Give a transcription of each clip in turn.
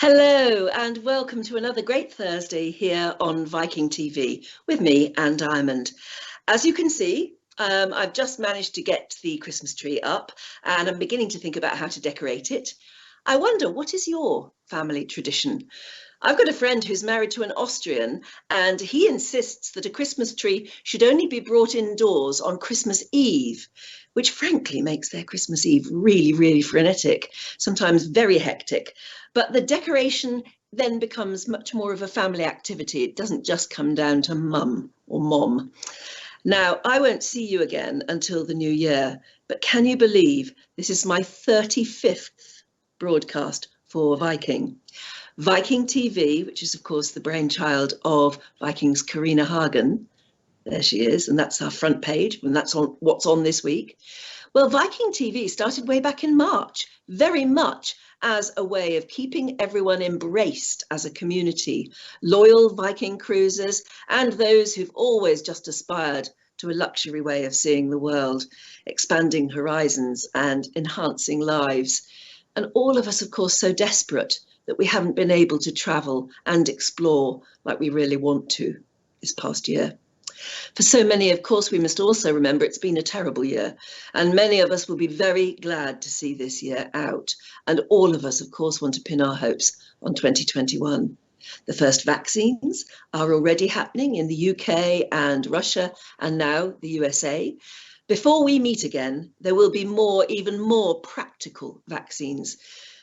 Hello and welcome to another great Thursday here on Viking TV with me, Anne Diamond. As you can see, I've just managed to get the Christmas tree up and I'm beginning to think about how to decorate it. I wonder, what is your family tradition? I've got a friend who's married to an Austrian and he insists that a Christmas tree should only be brought indoors on Christmas Eve, which frankly makes their Christmas Eve really, really frenetic, sometimes very hectic. But the decoration then becomes much more of a family activity. It doesn't just come down to mum or mom. Now, I won't see you again until the new year, but can you believe this is my 35th broadcast for Viking? Viking.TV, which is of course the brainchild of Viking's Karina Hagen. There she is, and that's our front page, and that's on what's on this week. Well, Viking.TV started way back in March, very much as a way of keeping everyone embraced as a community, loyal Viking cruisers and those who've always just aspired to a luxury way of seeing the world, expanding horizons and enhancing lives. And all of us, of course, so desperate that we haven't been able to travel and explore like we really want to this past year. For so many, of course, we must also remember it's been a terrible year, and many of us will be very glad to see this year out. And all of us, of course, want to pin our hopes on 2021. The first vaccines are already happening in the UK and Russia, and now the USA. Before we meet again, there will be more, even more practical vaccines.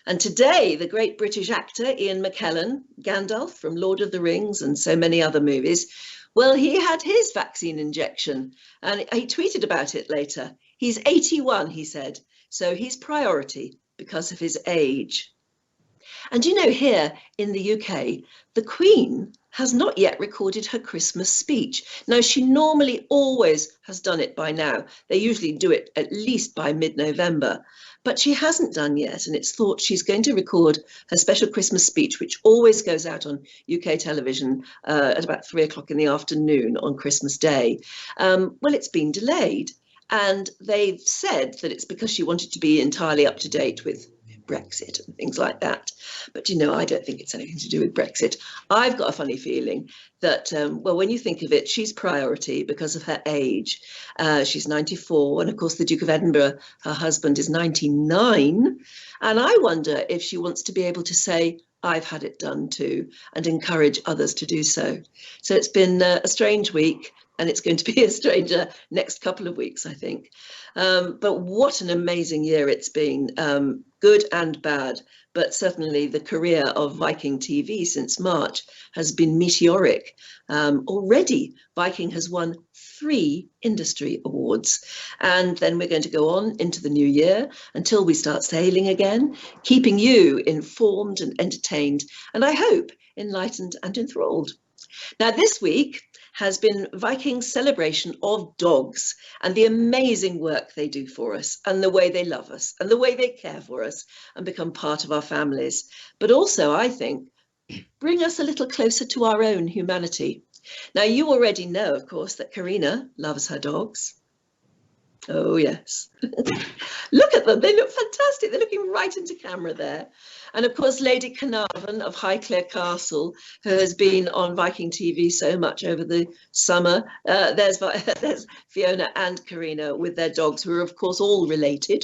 And today, the great British actor Ian McKellen, Gandalf from Lord of the Rings and so many other movies, well, he had his vaccine injection and he tweeted about it later. He's 81, he said, so he's priority because of his age. And you know, here in the UK, the Queen has not yet recorded her Christmas speech. Now, she normally always has done it by now. They usually do it at least by mid-November, but she hasn't done yet. And it's thought she's going to record her special Christmas speech, which always goes out on UK television at about 3 o'clock in the afternoon on Christmas Day. Well, it's been delayed. And they've said that it's because she wanted to be entirely up to date with Brexit and things like that. But, you know, I don't think it's anything to do with Brexit. I've got a funny feeling that, well, when you think of it, she's priority because of her age. She's 94. And of course, the Duke of Edinburgh, her husband, is 99. And I wonder if she wants to be able to say, I've had it done too, and encourage others to do so. So it's been a strange week. And it's going to be a stranger next couple of weeks, I think. But what an amazing year it's been, good and bad. But certainly the career of Viking TV since March has been meteoric. Already, Viking has won 3 industry awards. And then we're going to go on into the new year until we start sailing again, keeping you informed and entertained, and I hope enlightened and enthralled. Now, this week has been Viking's celebration of dogs and the amazing work they do for us and the way they love us and the way they care for us and become part of our families. But also, I think, bring us a little closer to our own humanity. Now, you already know, of course, that Karina loves her dogs. Oh, yes. Look at them. They look fantastic. They're looking right into camera there. And of course, Lady Carnarvon of Highclere Castle, who has been on Viking TV so much over the summer. There's Fiona and Karina with their dogs, who are, of course, all related.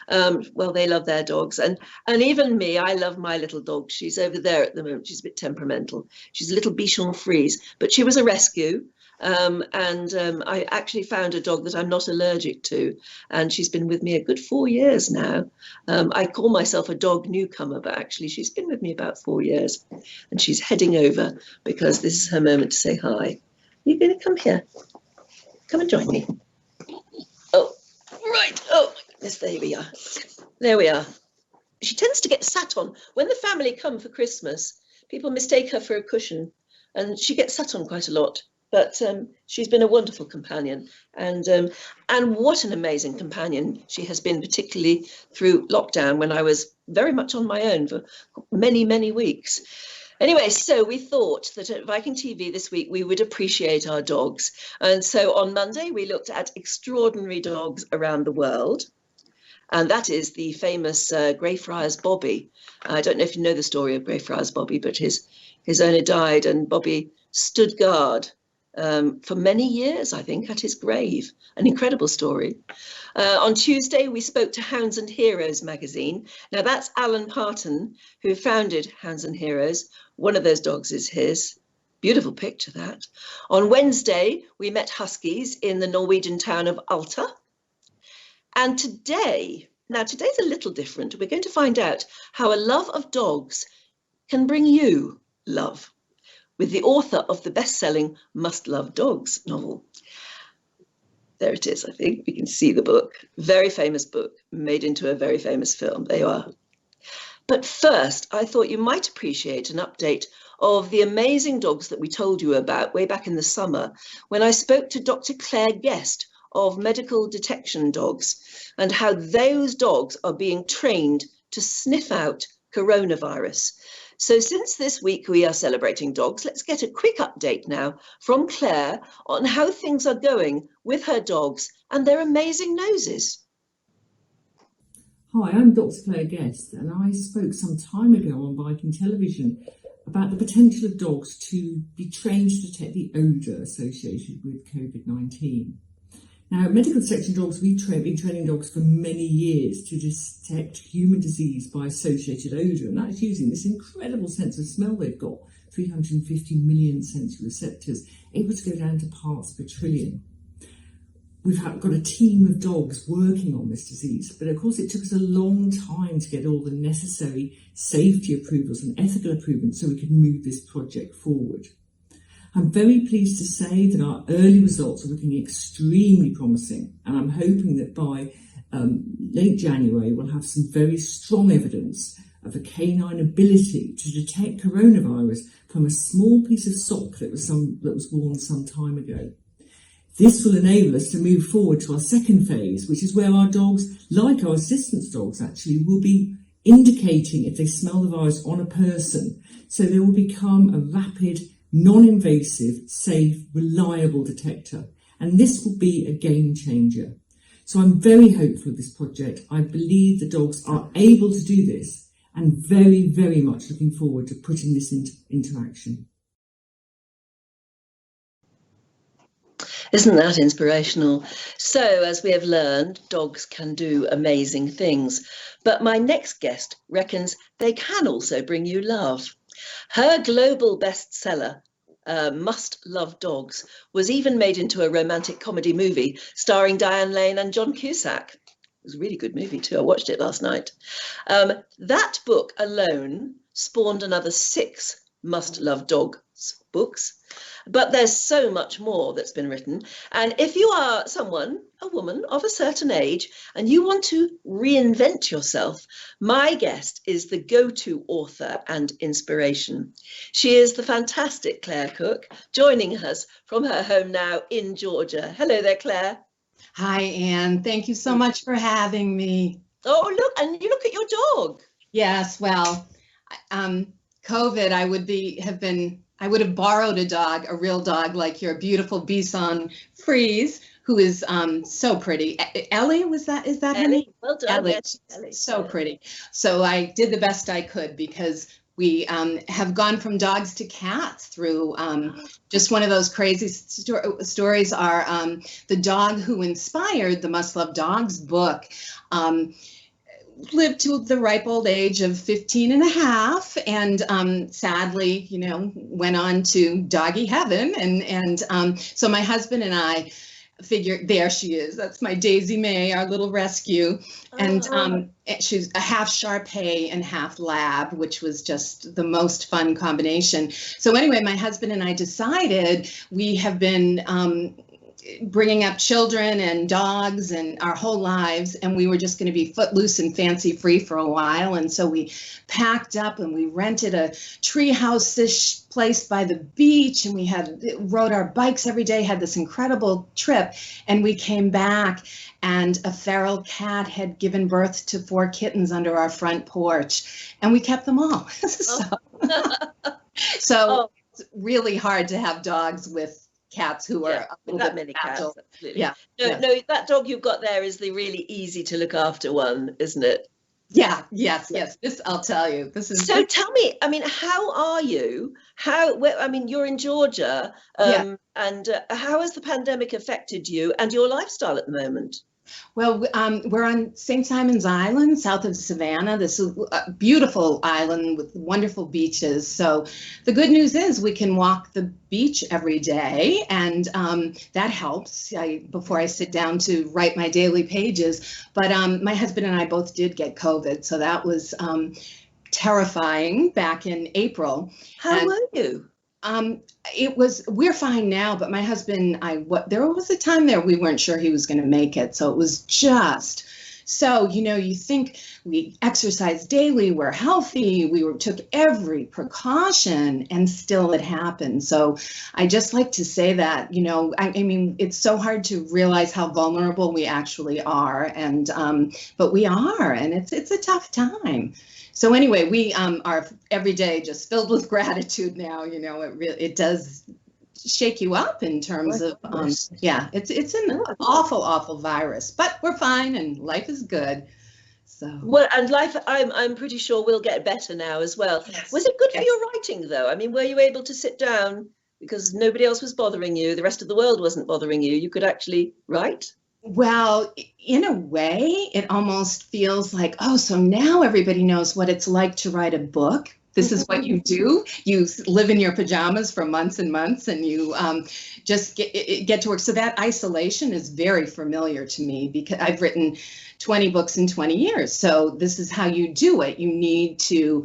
Well, they love their dogs. And even me, I love my little dog. She's over there at the moment. She's a bit temperamental. She's a little Bichon Frise, but she was a rescue. I actually found a dog that I'm not allergic to, and she's been with me a good 4 years now. I call myself a dog newcomer, but actually she's been with me about 4 years, and she's heading over because this is her moment to say hi. You're going to come here. Come and join me. Oh, right. Oh, my goodness, there we are. There we are. She tends to get sat on. When the family come for Christmas, people mistake her for a cushion, and she gets sat on quite a lot. But she's been a wonderful companion, and what an amazing companion she has been, particularly through lockdown when I was very much on my own for many, many weeks. Anyway, so we thought that at Viking TV this week we would appreciate our dogs. And so on Monday we looked at extraordinary dogs around the world. and that is the famous Greyfriars Bobby. I don't know if you know the story of Greyfriars Bobby, but his owner died, and Bobby stood guard for many years, I think, at his grave. An incredible story. On Tuesday, we spoke to Hounds and Heroes magazine. Now, that's Alan Parton, who founded Hounds and Heroes. One of those dogs is his. Beautiful picture, that. On Wednesday, we met Huskies in the Norwegian town of Alta. And today's a little different. We're going to find out how a love of dogs can bring you love, with the author of the best-selling Must Love Dogs novel. There it is, I think. We can see the book. Very famous book, made into a very famous film. There you are. But first, I thought you might appreciate an update of the amazing dogs that we told you about way back in the summer when I spoke to Dr. Claire Guest of Medical Detection Dogs, and how those dogs are being trained to sniff out coronavirus. So since this week we are celebrating dogs, let's get a quick update now from Claire on how things are going with her dogs and their amazing noses. Hi, I'm Dr. Claire Guest, and I spoke some time ago on Viking Television about the potential of dogs to be trained to detect the odour associated with COVID-19. Now, at Medical Detection Dogs, we've been training dogs for many years to detect human disease by associated odour, and that's using this incredible sense of smell they've got, 350 million sensory receptors, able to go down to parts per trillion. We've got a team of dogs working on this disease, but of course it took us a long time to get all the necessary safety approvals and ethical approvals so we could move this project forward. I'm very pleased to say that our early results are looking extremely promising, and I'm hoping that by late January we'll have some very strong evidence of a canine ability to detect coronavirus from a small piece of sock that was worn some time ago. This will enable us to move forward to our second phase, which is where our dogs, like our assistance dogs actually, will be indicating if they smell the virus on a person. So they will become a rapid, non-invasive, safe, reliable detector. And this will be a game changer. So I'm very hopeful of this project. I believe the dogs are able to do this, and very, very much looking forward to putting this into action. Isn't that inspirational? So, as we have learned, dogs can do amazing things. But my next guest reckons they can also bring you love. Her global bestseller, Must Love Dogs, was even made into a romantic comedy movie starring Diane and John Cusack. It was a really good movie too. I watched it last night. That book alone spawned another 6 Must Love Dogs books. But there's so much more that's been written. And if you are a woman of a certain age, and you want to reinvent yourself, my guest is the go-to author and inspiration. She is the fantastic Claire Cook, joining us from her home now in Georgia. Hello there, Claire. Hi, Anne. Thank you so much for having me. Oh, look, and you look at your dog. Yes, well, COVID, I would have borrowed a dog, a real dog, like your beautiful Bison Frise, who is so pretty. Ellie, is that her name? Well done. Ellie, Yes, Ellie. so pretty. So I did the best I could, because we have gone from dogs to cats through just one of those crazy stories. Are the dog who inspired the Must Love Dogs book lived to the ripe old age of 15 and a half, and sadly, went on to doggy heaven. And so my husband and I figured, there she is. That's my Daisy May, our little rescue. And she's a half Shar-Pei and half Lab, which was just the most fun combination. So anyway, my husband and I decided we have been bringing up children and dogs and our whole lives, and we were just going to be footloose and fancy free for a while. And so we packed up and we rented a treehouse-ish place by the beach, and we rode our bikes every day, had this incredible trip. And we came back, and a feral cat had given birth to 4 kittens under our front porch, and we kept them all. So it's really hard to have dogs with cats who are little mini cats, agile. absolutely. Yeah. No, Yes. no, that dog you've got there is the really easy to look after one, isn't it? Yeah. Yes. Yes. This, I'll tell you, this is. So tell me, I mean, how are you? I mean, you're in Georgia, Yeah. and how has the pandemic affected you and your lifestyle at the moment? Well, we're on St. Simon's Island, south of Savannah. This is a beautiful island with wonderful beaches. So the good news is we can walk the beach every day, and that helps before I sit down to write my daily pages. But my husband and I both did get COVID, so that was terrifying back in April. How were you? We're fine now, but my husband, there was a time there we weren't sure he was going to make it. So it was just, so, you think we exercise daily, we're healthy, took every precaution, and still it happened. So I just like to say that, I mean, it's so hard to realize how vulnerable we actually are. But we are, and it's a tough time. So anyway, we are every day just filled with gratitude now. It does shake you up in terms of, it's an awful virus, but we're fine and life is good. So well, and life, I'm pretty sure will get better now as well. Yes. Was it good for your writing though? I mean, were you able to sit down because nobody else was bothering you? The rest of the world wasn't bothering you. You could actually write? Well, in a way, it almost feels like, oh, so now everybody knows what it's like to write a book. This is what you do. You live in your pajamas for months and months, and you just get to work. So that isolation is very familiar to me because I've written 20 books in 20 years. So this is how you do it. You need to,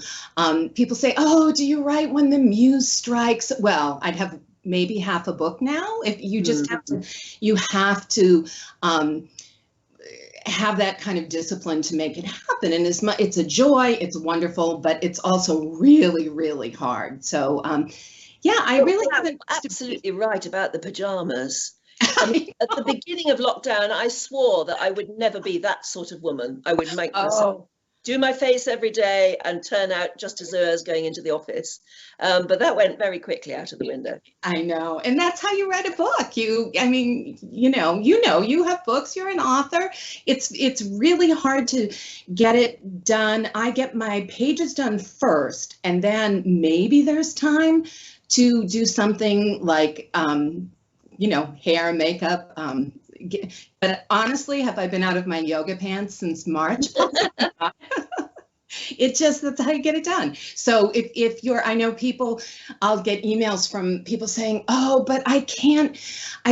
people say, oh, do you write when the muse strikes? Well, I'd have maybe half a book now. If you just have to have that kind of discipline to make it happen. And it's a joy, it's wonderful, but it's also really, really hard. So I really haven't. Absolutely right about the pajamas. I mean, at the beginning of lockdown, I swore that I would never be that sort of woman. I would make myself do my face every day and turn out just as I was going into the office. But that went very quickly out of the window. I know. And that's how you write a book. You have books, you're an author. It's really hard to get it done. I get my pages done first, and then maybe there's time to do something like, hair, makeup, but honestly, have I been out of my yoga pants since March? That's how you get it done. So if I know people, I'll get emails from people saying, oh, but I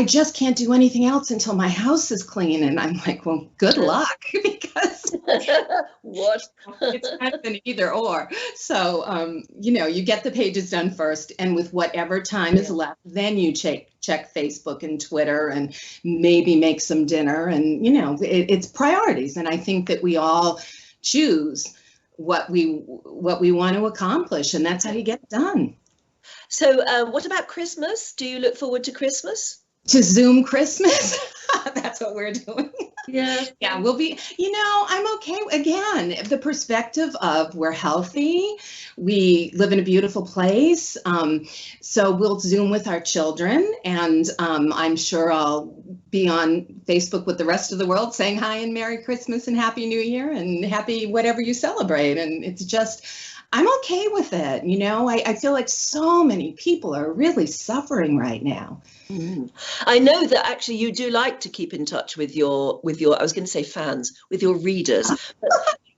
just can't do anything else until my house is clean. And I'm like, well, good luck, because what? It's kind of an either or. So, you get the pages done first, and with whatever time is left, then you check Facebook and Twitter and maybe make some dinner. And, it's priorities. And I think that we all choose what we want to accomplish, and that's how you get it done. So what about Christmas? Do you look forward to Christmas? To Zoom Christmas? That's what we're doing. Yeah. Yeah, we'll be, I'm okay. Again, the perspective of we're healthy, we live in a beautiful place. So we'll Zoom with our children, and I'm sure I'll be on Facebook with the rest of the world saying hi and Merry Christmas and Happy New Year and happy whatever you celebrate. And it's just, I'm okay with it. I feel like so many people are really suffering right now. Mm. I know that actually you do like to keep in touch with your, I was going to say fans, with your readers. But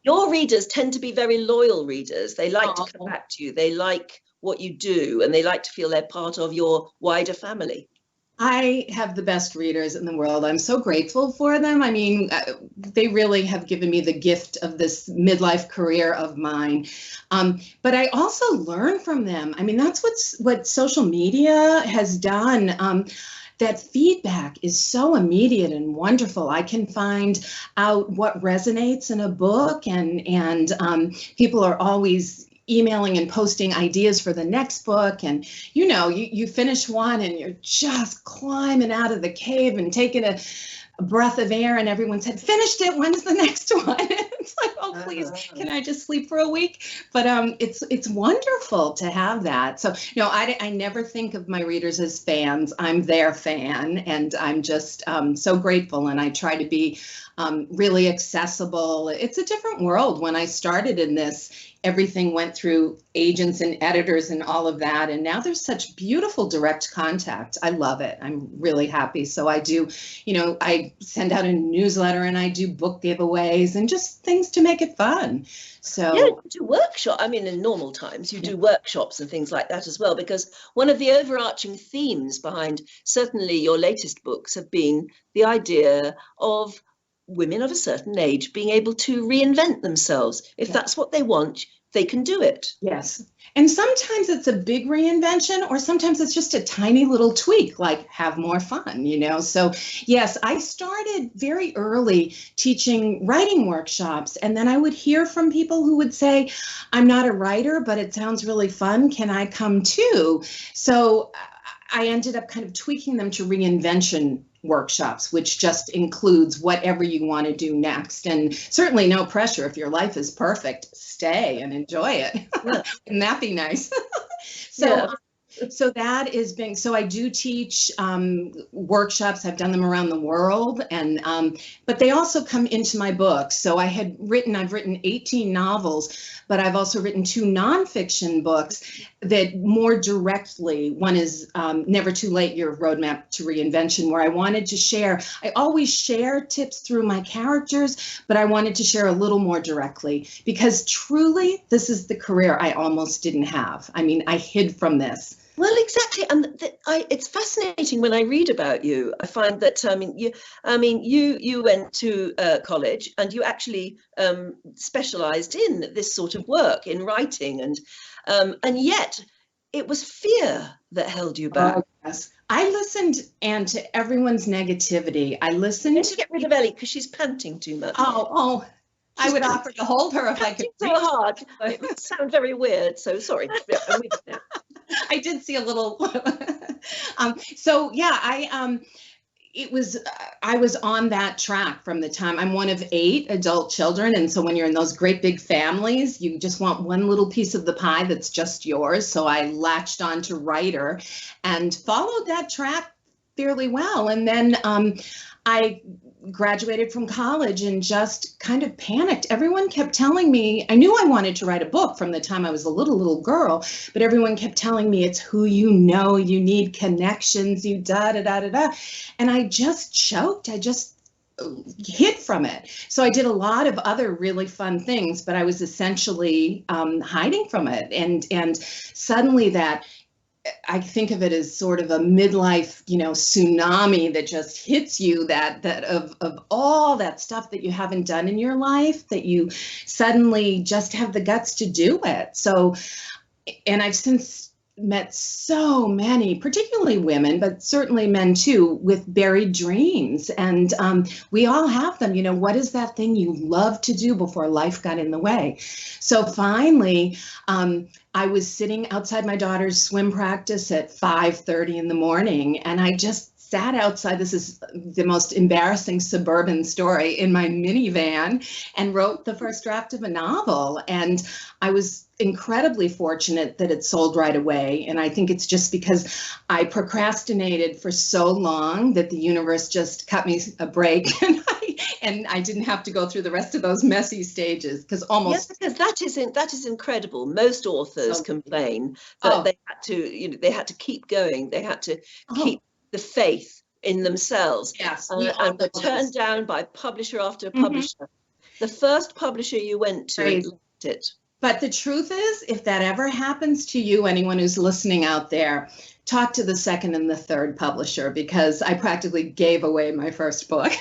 your readers tend to be very loyal readers. They like to come back to you. They like what you do, and they like to feel they're part of your wider family. I have the best readers in the world. I'm so grateful for them. I mean, they really have given me the gift of this midlife career of mine. But I also learn from them. I mean, that's what social media has done. That feedback is so immediate and wonderful. I can find out what resonates in a book, and people are always emailing and posting ideas for the next book. And you finish one and you're just climbing out of the cave and taking a breath of air, and everyone said, finished it, when's the next one? It's like, oh, please, can I just sleep for a week? But it's wonderful to have that. So, I never think of my readers as fans. I'm their fan, and I'm just so grateful, and I try to be really accessible. It's a different world. When I started in this, everything went through agents and editors and all of that. And now there's such beautiful direct contact. I love it. I'm really happy. So I do, I send out a newsletter, and I do book giveaways and just things to make it fun. So yeah, you do workshop. I mean, in normal times, you do workshops and things like that as well, because one of the overarching themes behind certainly your latest books have been the idea of women of a certain age being able to reinvent themselves. If that's what they want, they can do it. Yes. And sometimes it's a big reinvention, or sometimes it's just a tiny little tweak, like have more fun, So yes, I started very early teaching writing workshops, and then I would hear from people who would say, I'm not a writer, but it sounds really fun. Can I come too? So I ended up kind of tweaking them to reinvention workshops, which just includes whatever you want to do next. And certainly no pressure. If your life is perfect, stay and enjoy it. Wouldn't that be nice? So that is being, so I do teach workshops. I've done them around the world, and but they also come into my books. So I've written 18 novels, but I've also written 2 nonfiction books that more directly, one is Never Too Late, Your Roadmap to Reinvention, where I wanted to share, I always share tips through my characters, but I wanted to share a little more directly, because truly this is the career I almost didn't have. I mean, I hid from this. Well, exactly, and it's fascinating when I read about you. I find that you went to college, and you actually specialised in this sort of work, in writing, and yet it was fear that held you back. Oh, yes. I listened, and to everyone's negativity. I listened to get rid of Ellie because she's panting too much. Oh. I would offer to hold her if I could. So hard. It would sound very weird. So sorry. I did see a little. So yeah, I was on that track from the time. I'm one of 8 adult children, and so when you're in those great big families, you just want one little piece of the pie that's just yours. So I latched on to writer and followed that track fairly well, and then I graduated from college and just kind of panicked. Everyone kept telling me, I knew I wanted to write a book from the time I was a little girl, but everyone kept telling me it's who you know, you need connections, you da-da-da-da-da. And I just choked. I just hid from it. So I did a lot of other really fun things, but I was essentially hiding from it. And suddenly that, I think of it as sort of a midlife, tsunami that just hits you, that of all that stuff that you haven't done in your life, that you suddenly just have the guts to do it. So, and I've since met so many, particularly women, but certainly men too, with buried dreams. And we all have them. What is that thing you love to do before life got in the way? So finally, I was sitting outside my daughter's swim practice at 5:30 in the morning, and I just sat outside. This is the most embarrassing suburban story, in my minivan, and wrote the first draft of a novel. And I was incredibly fortunate that it sold right away. And I think it's just because I procrastinated for so long that the universe just cut me a break, and I didn't have to go through the rest of those messy stages, because almost. Yes, because that is incredible. Most authors complain that they had to keep going. They had to keep the faith in themselves. Yes, and were turned down by publisher after publisher. The first publisher you went to liked it. But the truth is, if that ever happens to you, anyone who's listening out there, talk to the second and the third publisher, because I practically gave away my first book.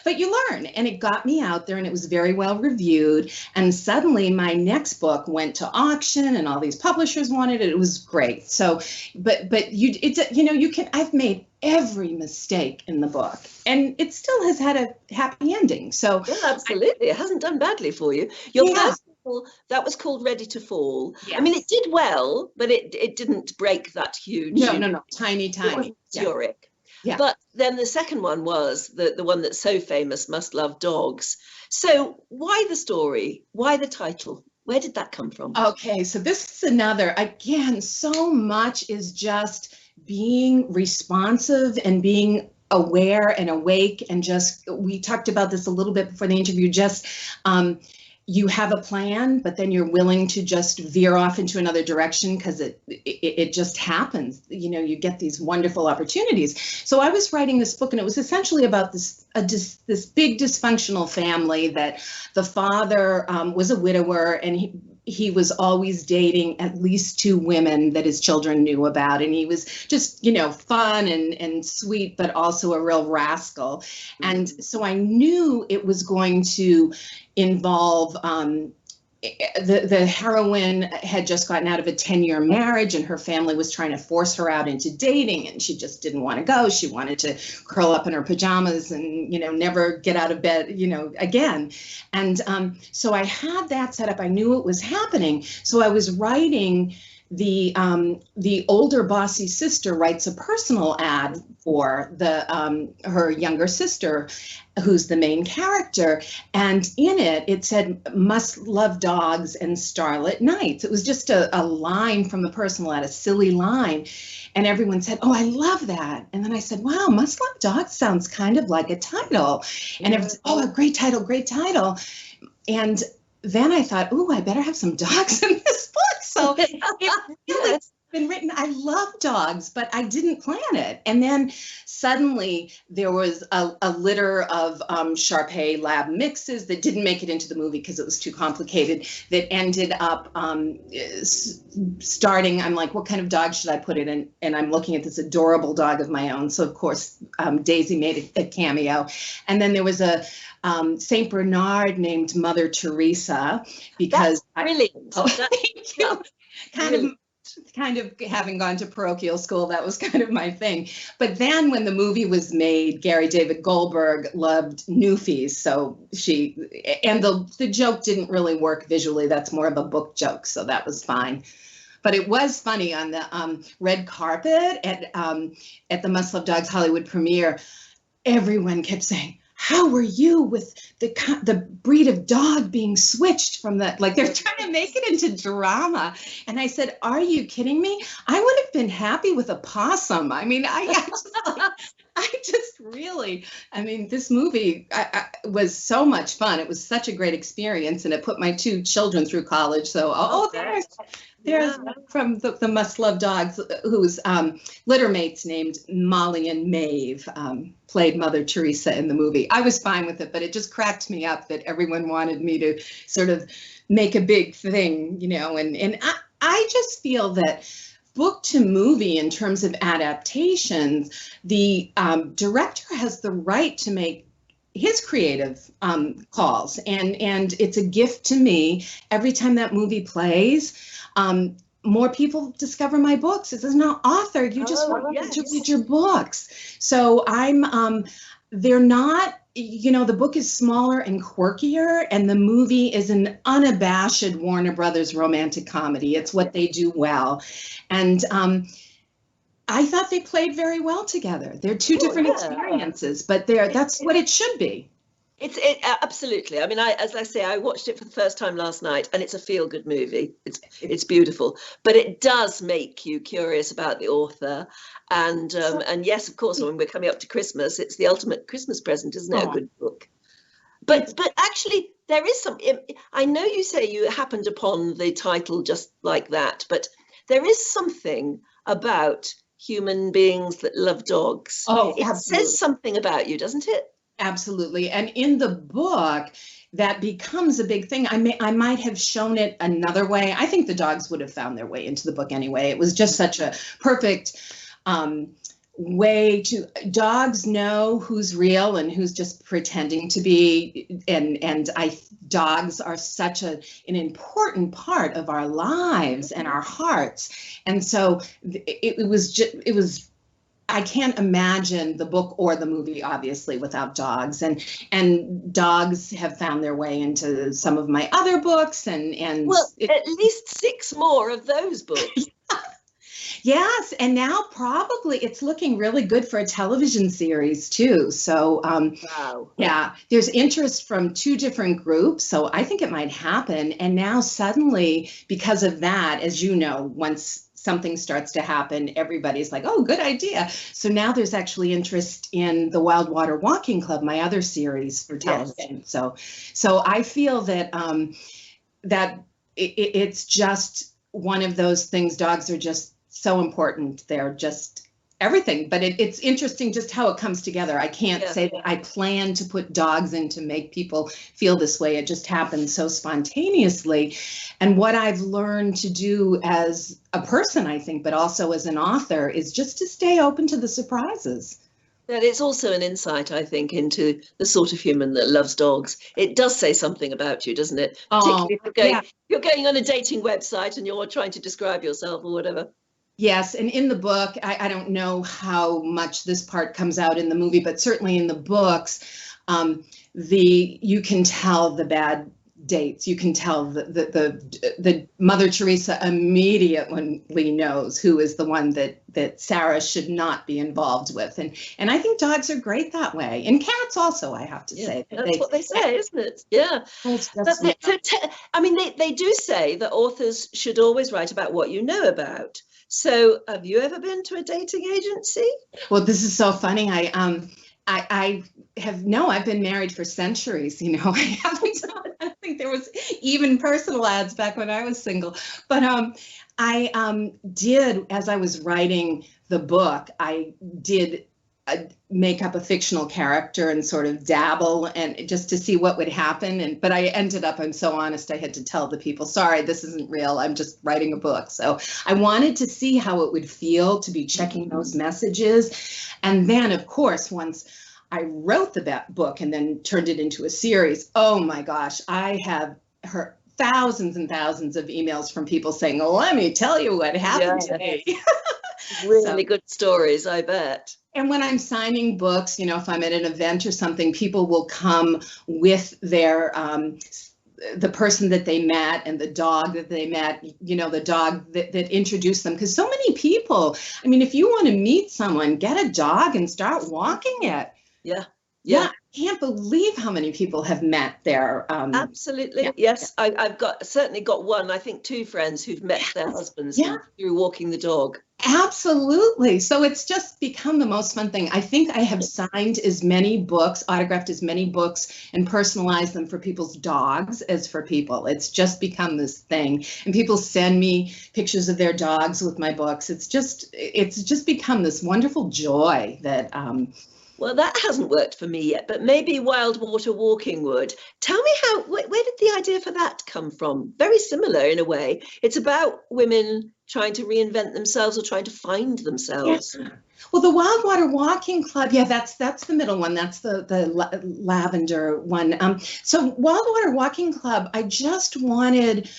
But you learn, and it got me out there, and it was very well reviewed. And suddenly my next book went to auction, and all these publishers wanted it. It was great. So, but I've made every mistake in the book, and it still has had a happy ending. So yeah, absolutely, it hasn't done badly for you. Your first novel, that was called Ready to Fall. Yes. I mean, it did well, but it didn't break that huge. No, tiny. It wasn't Zurich. Yeah. But then the second one was the one that's so famous, Must Love Dogs. So why the story? Why the title? Where did that come from? Okay, so this is another, again, so much is just being responsive and being aware and awake, and just, we talked about this a little bit before the interview, just you have a plan, but then you're willing to just veer off into another direction because it just happens. You know, you get these wonderful opportunities. So I was writing this book, and it was essentially about this big dysfunctional family, that the father was a widower, and he was always dating at least 2 women that his children knew about. And he was just, you know, fun and sweet, but also a real rascal. And so I knew it was going to involve the heroine had just gotten out of a 10-year marriage, and her family was trying to force her out into dating, and she just didn't want to go. She wanted to curl up in her pajamas and, you know, never get out of bed, you know, again. And so I had that set up. I knew it was happening. So I was writing, the older bossy sister writes a personal ad for her younger sister, who's the main character, and in it said "Must Love Dogs and Starlit Nights." It was just a line from the personal ad, a silly line, and everyone said, "Oh, I love that." And then I said, "Wow, Must Love Dogs sounds kind of like a title," and everyone said, "Oh, a great title, great title." And then I thought, "Oh, I better have some dogs in this book." So it really has been written. I love dogs, but I didn't plan it. And then suddenly there was a litter of Shar-Pei lab mixes that didn't make it into the movie because it was too complicated, that ended up starting. I'm like, what kind of dog should I put in? And I'm looking at this adorable dog of my own. So of course, Daisy made a cameo. And then there was a Saint Bernard named Mother Teresa, because that's brilliant. Thank you. Kind of having gone to parochial school, that was kind of my thing. But then when the movie was made, Gary David Goldberg loved Newfies, so the joke didn't really work visually. That's more of a book joke, so that was fine. But it was funny on the red carpet at the Must Love Dogs Hollywood premiere. Everyone kept saying, "How were you with the breed of dog being switched from the," like they're trying to make it into drama. And I said, "Are you kidding me? I would have been happy with a possum." I mean, this movie was so much fun. It was such a great experience, and it put my 2 children through college. So, there's from the Must Love Dogs, whose litter mates named Molly and Maeve played Mother Teresa in the movie. I was fine with it, but it just cracked me up that everyone wanted me to sort of make a big thing, you know, and I just feel that book to movie, in terms of adaptations, the director has the right to make his creative calls, and it's a gift to me every time that movie plays. More people discover my books. As an author, you just want to read your books. So they're not, you know, the book is smaller and quirkier, and the movie is an unabashed Warner Brothers romantic comedy. It's what they do well. And I thought they played very well together. They're 2 different experiences, but that's what it should be. It absolutely. I mean, as I say, I watched it for the first time last night, and it's a feel-good movie. It's beautiful, but it does make you curious about the author. And yes, of course, when we're coming up to Christmas, it's the ultimate Christmas present, isn't it? A good book. But actually, there is some. I know you say you happened upon the title just like that, but there is something about human beings that love dogs. Oh, it says something about you, doesn't it? Absolutely. And in the book, that becomes a big thing. I might have shown it another way. I think the dogs would have found their way into the book anyway. It was just such a perfect way to, dogs know who's real and who's just pretending to be, and dogs are such an important part of our lives and our hearts. And so it was I can't imagine the book or the movie, obviously, without dogs. And dogs have found their way into some of my other books. At least 6 more of those books. Yes, and now probably it's looking really good for a television series too. So Wow. yeah, there's interest from two different groups, so I think it might happen. And now suddenly, because of that, as you know, once something starts to happen, everybody's like, oh, good idea. So now there's actually interest in the Wildwater Walking Club, my other series for television. Yes. So I feel that that it's just one of those things. Dogs are just so important. They're just everything, but it's interesting just how it comes together. I can't say that I plan to put dogs in to make people feel this way. It just happens so spontaneously. And what I've learned to do as a person, I think, but also as an author, is just to stay open to the surprises. And it's also an insight, I think, into the sort of human that loves dogs. It does say something about you, doesn't it? Particularly if you're going on a dating website and you're trying to describe yourself or whatever. Yes, and in the book, I don't know how much this part comes out in the movie, but certainly in the books, you can tell the bad dates. You can tell the Mother Teresa immediately knows who is the one that Sarah should not be involved with, and I think dogs are great that way, and cats also. I have to say that's what they say, isn't it? Yeah. I mean, they do say that authors should always write about what you know about. So have you ever been to a dating agency? Well, this is so funny. I've been married for centuries, you know. I think there was even personal ads back when I was single. But I did, as I was writing the book, I did make up a fictional character and sort of dabble and just to see what would happen. But I ended up, I'm so honest, I had to tell the people, sorry, this isn't real. I'm just writing a book. So I wanted to see how it would feel to be checking those messages. And then, of course, once I wrote the book and then turned it into a series, oh my gosh, I have heard thousands and thousands of emails from people saying, let me tell you what happened to me. Really good stories, I bet. And when I'm signing books, you know, if I'm at an event or something, people will come with their the person that they met and the dog that they met, you know, the dog that introduced them. Because so many people, I mean, if you want to meet someone, get a dog and start walking it. Yeah. I can't believe how many people have met their absolutely. Yes. I've certainly got one, I think two friends who've met their husbands through walking the dog. Absolutely. So it's just become the most fun thing. I think I have signed as many books, autographed as many books, and personalized them for people's dogs as for people. It's just become this thing. And people send me pictures of their dogs with my books. It's just become this wonderful joy that well, that hasn't worked for me yet, but maybe Wildwater Walking would. Tell me where did the idea for that come from? Very similar in a way. It's about women trying to reinvent themselves or trying to find themselves. Yeah. Well, the Wildwater Walking Club, that's the middle one. That's the lavender one. So Wildwater Walking Club, I just wanted.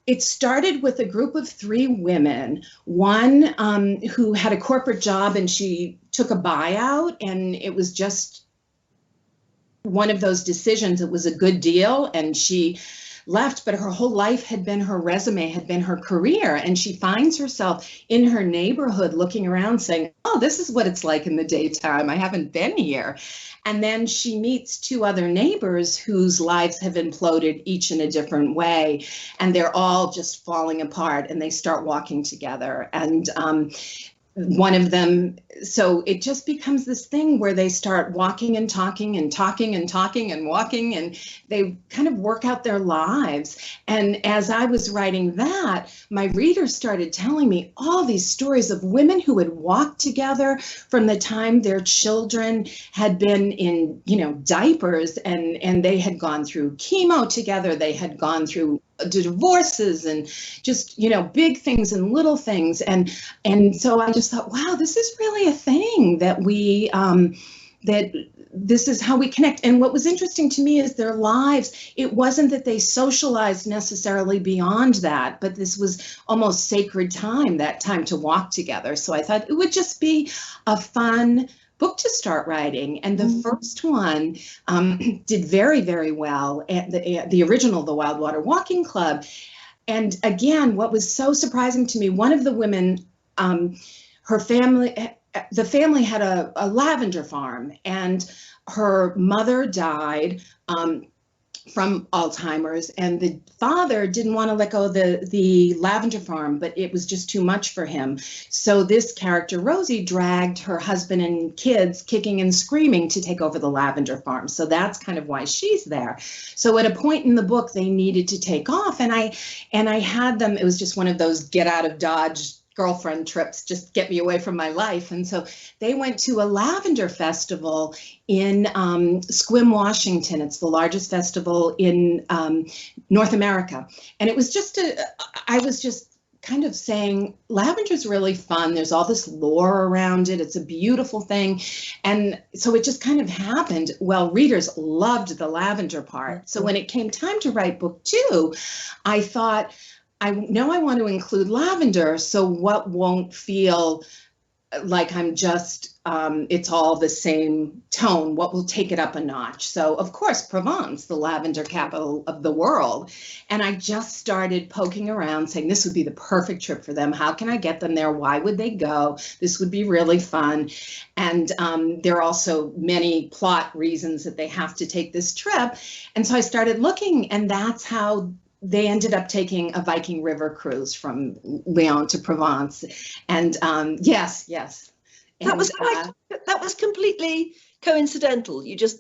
It started with a group of 3 women, one who had a corporate job and she took a buyout, and it was just one of those decisions. It was a good deal and she left, but her whole life had been her resume, had been her career. And she finds herself in her neighborhood looking around saying, oh, this is what it's like in the daytime. I haven't been here. And then she meets 2 other neighbors whose lives have imploded, each in a different way. And they're all just falling apart, and they start walking together. And one of them, so it just becomes this thing where they start walking and talking and talking and talking and walking, and they kind of work out their lives. And as I was writing that, my readers started telling me all these stories of women who had walked together from the time their children had been in, you know, diapers, and they had gone through chemo together. They had gone through divorces and just, you know, big things and little things. And so I just thought, wow, this is really a thing that we, that this is how we connect. And what was interesting to me is their lives. It wasn't that they socialized necessarily beyond that, but this was almost sacred time, that time to walk together. So I thought it would just be a fun book to start writing. And the first one did very, very well at the original, the Wildwater Walking Club. And again, what was so surprising to me, one of the women her family, the family had a lavender farm, and her mother died from Alzheimer's, and the father didn't want to let go of the lavender farm, but it was just too much for him. So this character, Rosie, dragged her husband and kids kicking and screaming to take over the lavender farm. So that's kind of why she's there. So at a point in the book, they needed to take off, and I had them, it was just one of those get out of Dodge girlfriend trips, just get me away from my life. And so they went to a lavender festival in Sequim, Washington. It's the largest festival in North America. And it was just I was just kind of saying, lavender is really fun. There's all this lore around it. It's a beautiful thing. And so it just kind of happened. Well, readers loved the lavender part. So when it came time to write book 2, I thought, I know I want to include lavender, so what won't feel like I'm just, it's all the same tone, what will take it up a notch? So, of course, Provence, the lavender capital of the world. And I just started poking around saying, this would be the perfect trip for them. How can I get them there? Why would they go? This would be really fun. And there are also many plot reasons that they have to take this trip. And so I started looking, and that's how they ended up taking a Viking river cruise from Lyon to Provence. And yes. And, that was completely coincidental. You just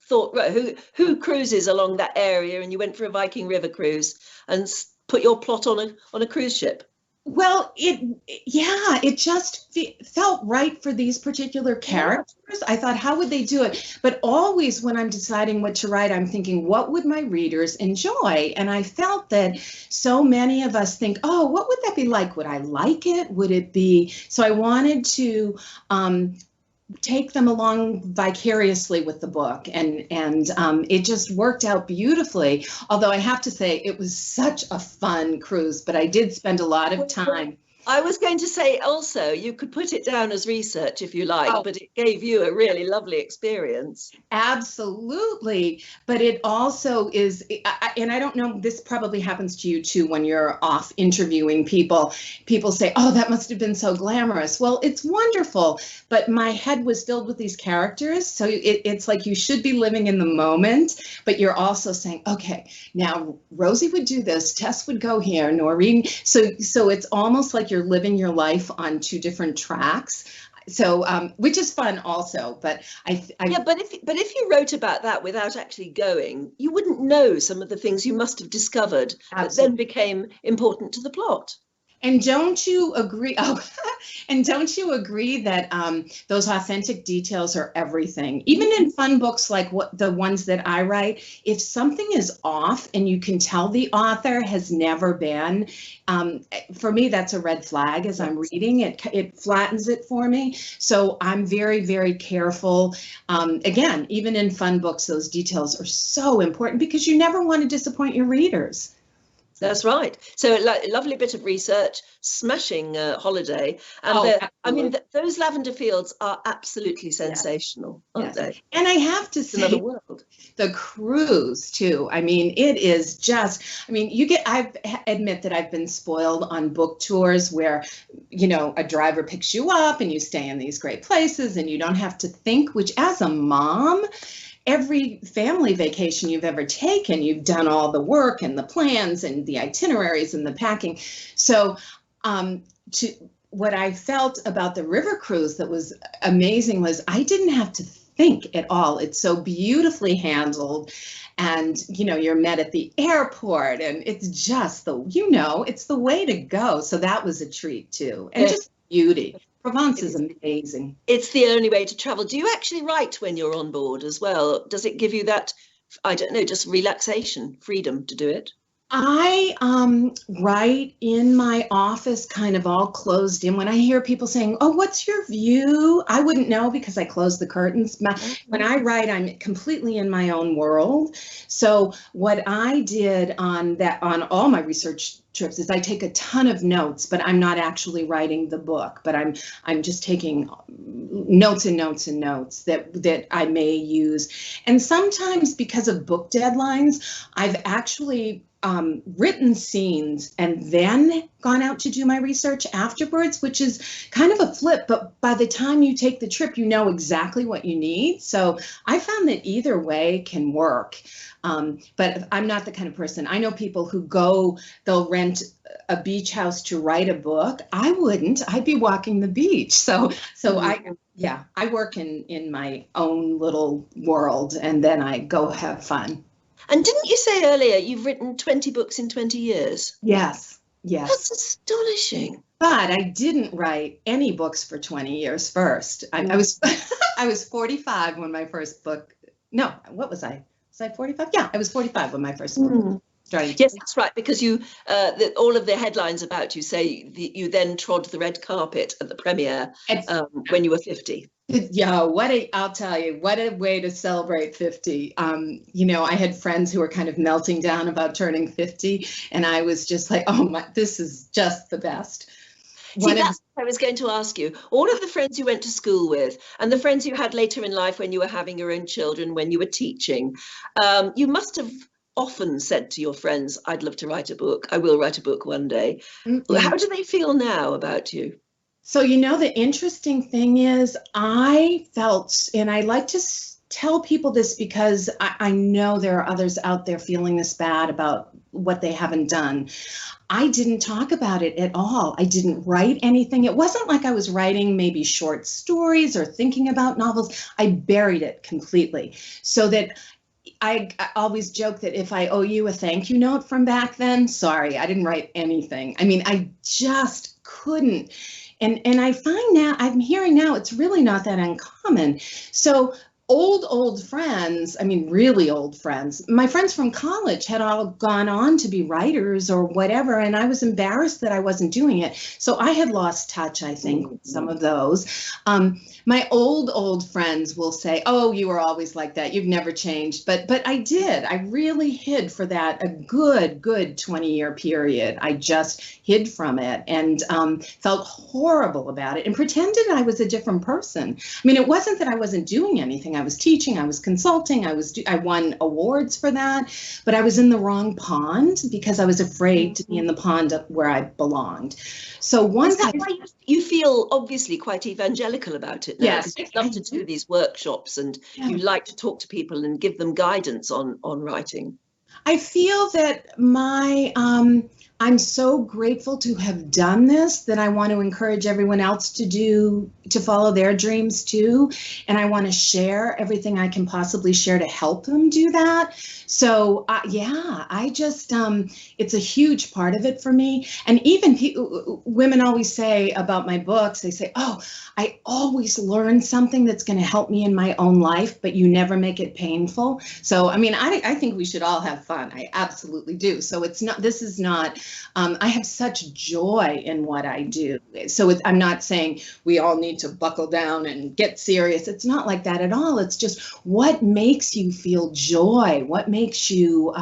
thought, right, who cruises along that area, and you went for a Viking river cruise and put your plot on a cruise ship. Well, it just felt right for these particular characters. I thought, how would they do it? But always when I'm deciding what to write, I'm thinking, what would my readers enjoy? And I felt that so many of us think, oh, what would that be like? Would I like it? Would it be? So I wanted to take them along vicariously with the book, and it just worked out beautifully. Although I have to say, it was such a fun cruise, but I did spend a lot of time. I was going to say also, you could put it down as research if you like, but it gave you a really lovely experience. Absolutely. But it also is, and I don't know, this probably happens to you too when you're off interviewing people. People say, oh, that must have been so glamorous. Well, it's wonderful, but my head was filled with these characters. So it's like you should be living in the moment, but you're also saying, okay, now Rosie would do this, Tess would go here, Noreen. So it's almost like you're living your life on 2 different tracks, so which is fun also. But but if you wrote about that without actually going, you wouldn't know some of the things you must have discovered that then became important to the plot. And don't you agree? Oh, and don't you agree that those authentic details are everything? Even in fun books like the ones that I write, if something is off and you can tell the author has never been, for me, that's a red flag as I'm reading it. It flattens it for me. So I'm very, very careful. Again, even in fun books, those details are so important because you never want to disappoint your readers. That's right. So a lovely bit of research, smashing holiday. And I mean, those lavender fields are absolutely sensational, aren't they? And I have to say, another world. The cruise too. I mean, it is just, I mean, I admit that I've been spoiled on book tours where, you know, a driver picks you up and you stay in these great places and you don't have to think, which as a mom, every family vacation you've ever taken, you've done all the work and the plans and the itineraries and the packing. So what I felt about the river cruise that was amazing was I didn't have to think at all. It's so beautifully handled. And, you know, you're met at the airport and it's just it's the way to go. So that was a treat too. And just beauty. Provence is amazing. It's the only way to travel. Do you actually write when you're on board as well? Does it give you that, I don't know, just relaxation, freedom to do it? I write in my office kind of all closed in. When I hear people saying, oh, what's your view? I wouldn't know because I close the curtains. When I write, I'm completely in my own world. So what I did on all my research trips is I take a ton of notes, but I'm not actually writing the book, but I'm just taking notes and notes and notes that I may use. And sometimes because of book deadlines, I've actually written scenes and then gone out to do my research afterwards, which is kind of a flip. But by the time you take the trip, you know exactly what you need. So I found that either way can work. But I'm not the kind of person. I know people who they'll rent a beach house to write a book. I wouldn't. I'd be walking the beach. So I work in my own little world, and then I go have fun. And didn't you say earlier you've written 20 books in 20 years? Yes. That's astonishing. But I didn't write any books for 20 years first. I was I was 45 when my first book. No, what was I? Was I 45? Yeah, I was 45 when my first book started. Yes, that's right, because you all of the headlines about you say you then trod the red carpet at the premiere when you were 50. Yeah, I'll tell you, what a way to celebrate 50. I had friends who were kind of melting down about turning 50, and I was just like, oh my, this is just the best. See, that's what I was going to ask you. All of the friends you went to school with and the friends you had later in life when you were having your own children, when you were teaching, you must have often said to your friends, I'd love to write a book. I will write a book one day. Mm-hmm. How do they feel now about you? So, the interesting thing is I felt, and I like to tell people this because I know there are others out there feeling this bad about what they haven't done. I didn't talk about it at all. I didn't write anything. It wasn't like I was writing maybe short stories or thinking about novels. I buried it completely, so that I always joke that if I owe you a thank you note from back then, sorry, I didn't write anything. I mean, I just couldn't. And I find now, I'm hearing now, it's really not that uncommon. So old friends, I mean, really old friends, my friends from college had all gone on to be writers or whatever, and I was embarrassed that I wasn't doing it. So I had lost touch, I think, with some of those. My old friends will say, oh, you were always like that. You've never changed. But I did. I really hid for that a good 20-year period. I just hid from it and felt horrible about it and pretended I was a different person. I mean, it wasn't that I wasn't doing anything. I was teaching, I was consulting, I won awards for that, but I was in the wrong pond because I was afraid to be in the pond where I belonged. So once why you feel obviously quite evangelical about it now? Yes, you love to do these workshops and you like to talk to people and give them guidance on writing. I feel that I'm so grateful to have done this that I want to encourage everyone else to follow their dreams too. And I want to share everything I can possibly share to help them do that. So I just, it's a huge part of it for me. And even women always say about my books, they say, oh, I always learn something that's going to help me in my own life, but you never make it painful. So, I mean, I think we should all have fun. I absolutely do. So this is not, I have such joy in what I do. So I'm not saying we all need to buckle down and get serious. It's not like that at all. It's just what makes you feel joy? What makes you,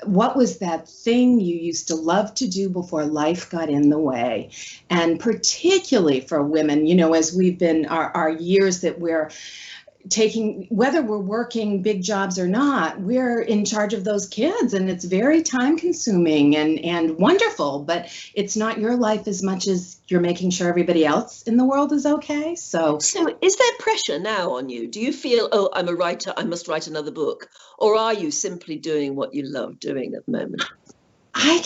what was that thing you used to love to do before life got in the way? And particularly for women, as we've been our years that we're taking, whether we're working big jobs or not, we're in charge of those kids, and it's very time consuming and wonderful, but it's not your life as much as you're making sure everybody else in the world is okay. So is there pressure now on you? Do you feel, oh, I'm a writer, I must write another book? Or are you simply doing what you love doing at the moment? I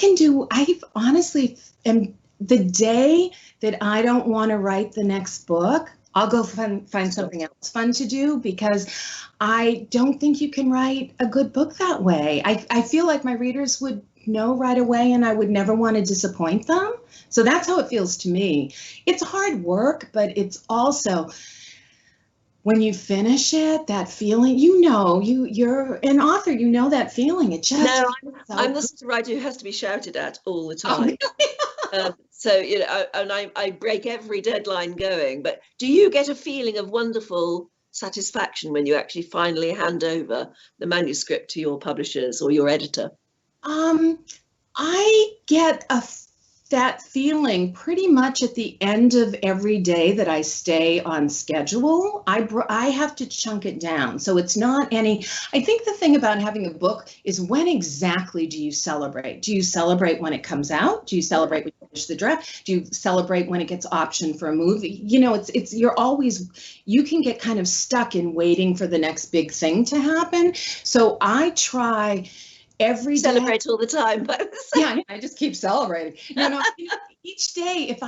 honestly am, the day that I don't want to write the next book, I'll go find something else fun to do, because I don't think you can write a good book that way. I feel like my readers would know right away and I would never want to disappoint them. So that's how it feels to me. It's hard work, but it's also, when you finish it, that feeling, you're an author, that feeling. It just I'm the sort of writer who has to be shouted at all the time. So, and I break every deadline going. But do you get a feeling of wonderful satisfaction when you actually finally hand over the manuscript to your publishers or your editor? I get a that feeling pretty much at the end of every day that I stay on schedule. I have to chunk it down. So it's not any, I think the thing about having a book is, when exactly do you celebrate? Do you celebrate when it comes out? Do you celebrate when you finish the draft? Do you celebrate when it gets optioned for a movie? You know, you can get kind of stuck in waiting for the next big thing to happen. So I try every day. Celebrate all the time. Yeah, I just keep celebrating. Each day, if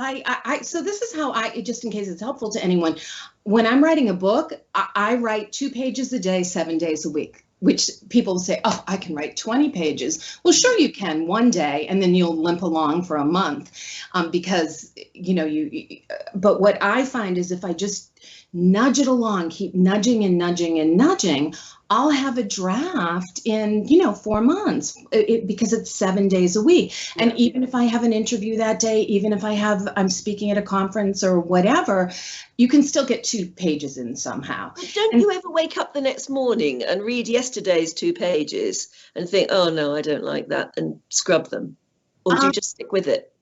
so this is how just in case it's helpful to anyone, when I'm writing a book, I write 2 pages a day, 7 days a week, which people say, oh, I can write 20 pages. Well, sure you can one day, and then you'll limp along for a month, because, but what I find is, if I just nudge it along, keep nudging and nudging and nudging, I'll have a draft in, 4 months, because it's 7 days a week. And even if I have an interview that day, even if I'm speaking at a conference or whatever, you can still get 2 pages in somehow. Don't you ever wake up the next morning and read yesterday's 2 pages and think, oh no, I don't like that, and scrub them? Or do you just stick with it?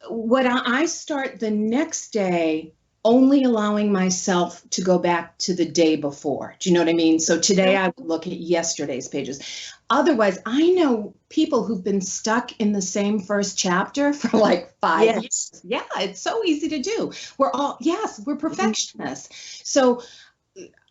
What I start the next day, only allowing myself to go back to the day before. Do you know what I mean? So today I would look at yesterday's pages. Otherwise, I know people who've been stuck in the same first chapter for like 5 years. Yeah, it's so easy to do. We're perfectionists. So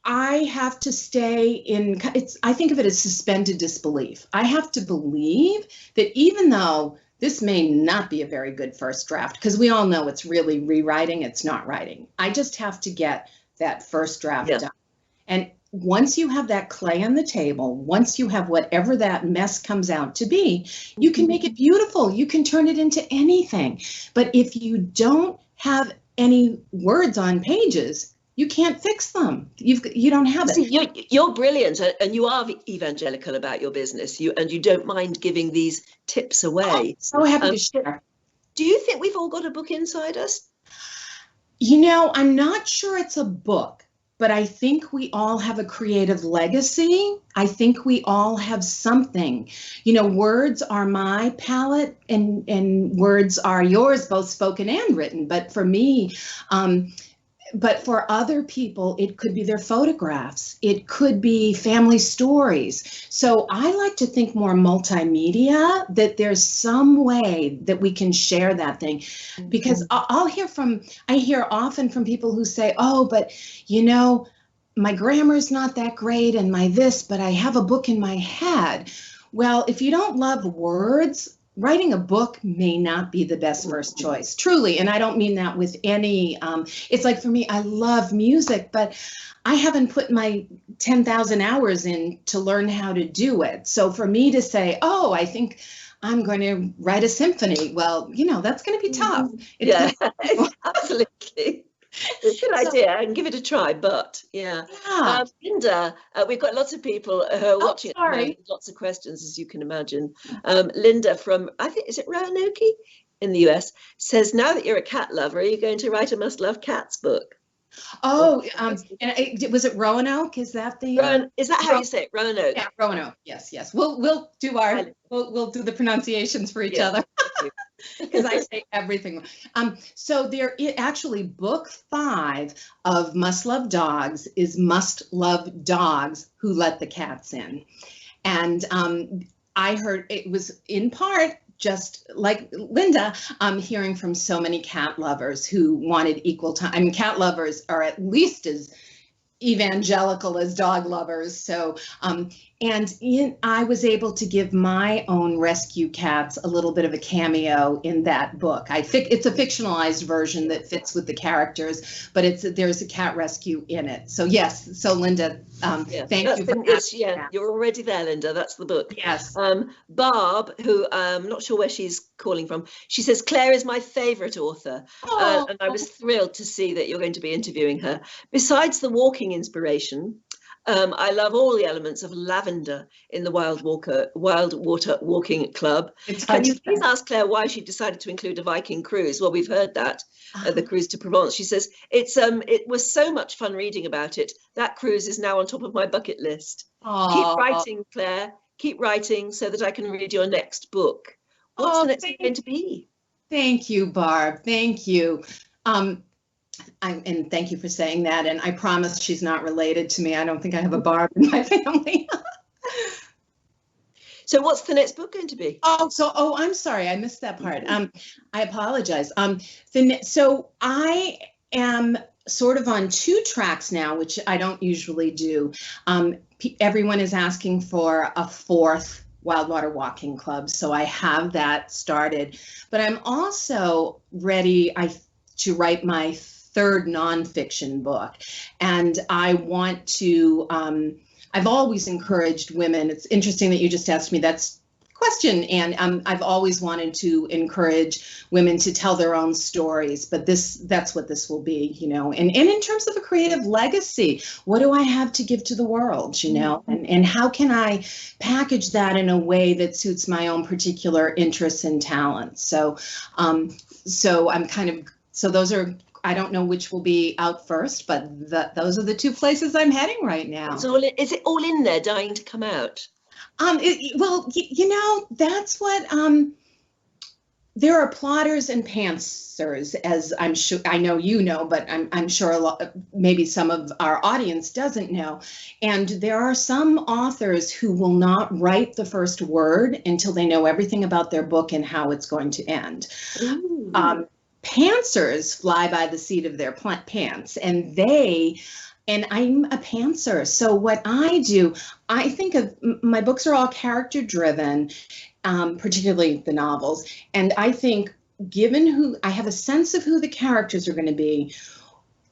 I have to stay in, I think of it as suspended disbelief. I have to believe that even though this may not be a very good first draft, because we all know it's really rewriting, it's not writing. I just have to get that first draft done. And once you have that clay on the table, once you have whatever that mess comes out to be, you can make it beautiful. You can turn it into anything. But if you don't have any words on pages, you can't fix them. You don't have it. See, you're brilliant, and you are evangelical about your business. You don't mind giving these tips away. So happy to share. Do you think we've all got a book inside us? I'm not sure it's a book, but I think we all have a creative legacy. I think we all have something. Words are my palette, and words are yours, both spoken and written. But for me, but for other people, it could be their photographs. It could be family stories. So I like to think more multimedia, that there's some way that we can share that thing. Because I hear often from people who say, oh, but my grammar's not that great and my this, but I have a book in my head. Well, if you don't love words, writing a book may not be the best first choice, truly. And I don't mean that with any, it's like, for me, I love music, but I haven't put my 10,000 hours in to learn how to do it. So for me to say, oh, I think I'm going to write a symphony, well, that's going to be tough. Absolutely. It's a good idea, and give it a try, but Linda, we've got lots of people who are watching at the moment, lots of questions, as you can imagine. Linda from, I think, is it Roanoke in the US, says, now that you're a cat lover, are you going to write a Must Love Cats book? Oh, was it Roanoke? Is that the? Is that how you say it? Roanoke. Yeah, Roanoke. Yes. We'll do we'll do the pronunciations for each other, because I say everything. So actually, book 5 of Must Love Dogs is Must Love Dogs Who Let the Cats In, and I heard it was in part, just like Linda, I'm hearing from so many cat lovers who wanted equal time. I mean, cat lovers are at least as evangelical as dog lovers. So, I was able to give my own rescue cats a little bit of a cameo in that book. It's a fictionalized version that fits with the characters, but there's a cat rescue in it. So yes, so Linda, thank you for that. You're already there, Linda. That's the book. Yes. Barb, who I'm not sure where she's calling from, she says, Claire is my favorite author. And I was thrilled to see that you're going to be interviewing her. Besides the walking inspiration, I love all the elements of lavender in the Wildwater Walking Club. Can you please ask Claire why she decided to include a Viking cruise? Well, we've heard that, the cruise to Provence. She says, it was so much fun reading about it. That cruise is now on top of my bucket list. Keep writing, Claire. Keep writing so that I can read your next book. What's the next one going to be? Thank you, Barb. Thank you. And thank you for saying that. And I promise she's not related to me. I don't think I have a Barb in my family. So what's the next book going to be? I'm sorry. I missed that part. I apologize. So I am sort of on 2 tracks now, which I don't usually do. Everyone is asking for a 4th Wildwater Walking Club. So I have that started, but I'm also ready to write my 3rd nonfiction book. And I want to, I've always encouraged women. It's interesting that you just asked me that question. And I've always wanted to encourage women to tell their own stories, but that's what this will be, and in terms of a creative legacy, what do I have to give to the world, and how can I package that in a way that suits my own particular interests and talents? So those are, I don't know which will be out first, but those are the 2 places I'm heading right now. Is it all in there, dying to come out? That's what, there are plotters and pantsers, as I'm sure, I know but I'm sure maybe some of our audience doesn't know. And there are some authors who will not write the first word until they know everything about their book and how it's going to end. Pantsers fly by the seat of their pants, and I'm a pantser. So what I do, I think of my books are all character driven, particularly the novels. And I think given I have a sense of who the characters are going to be,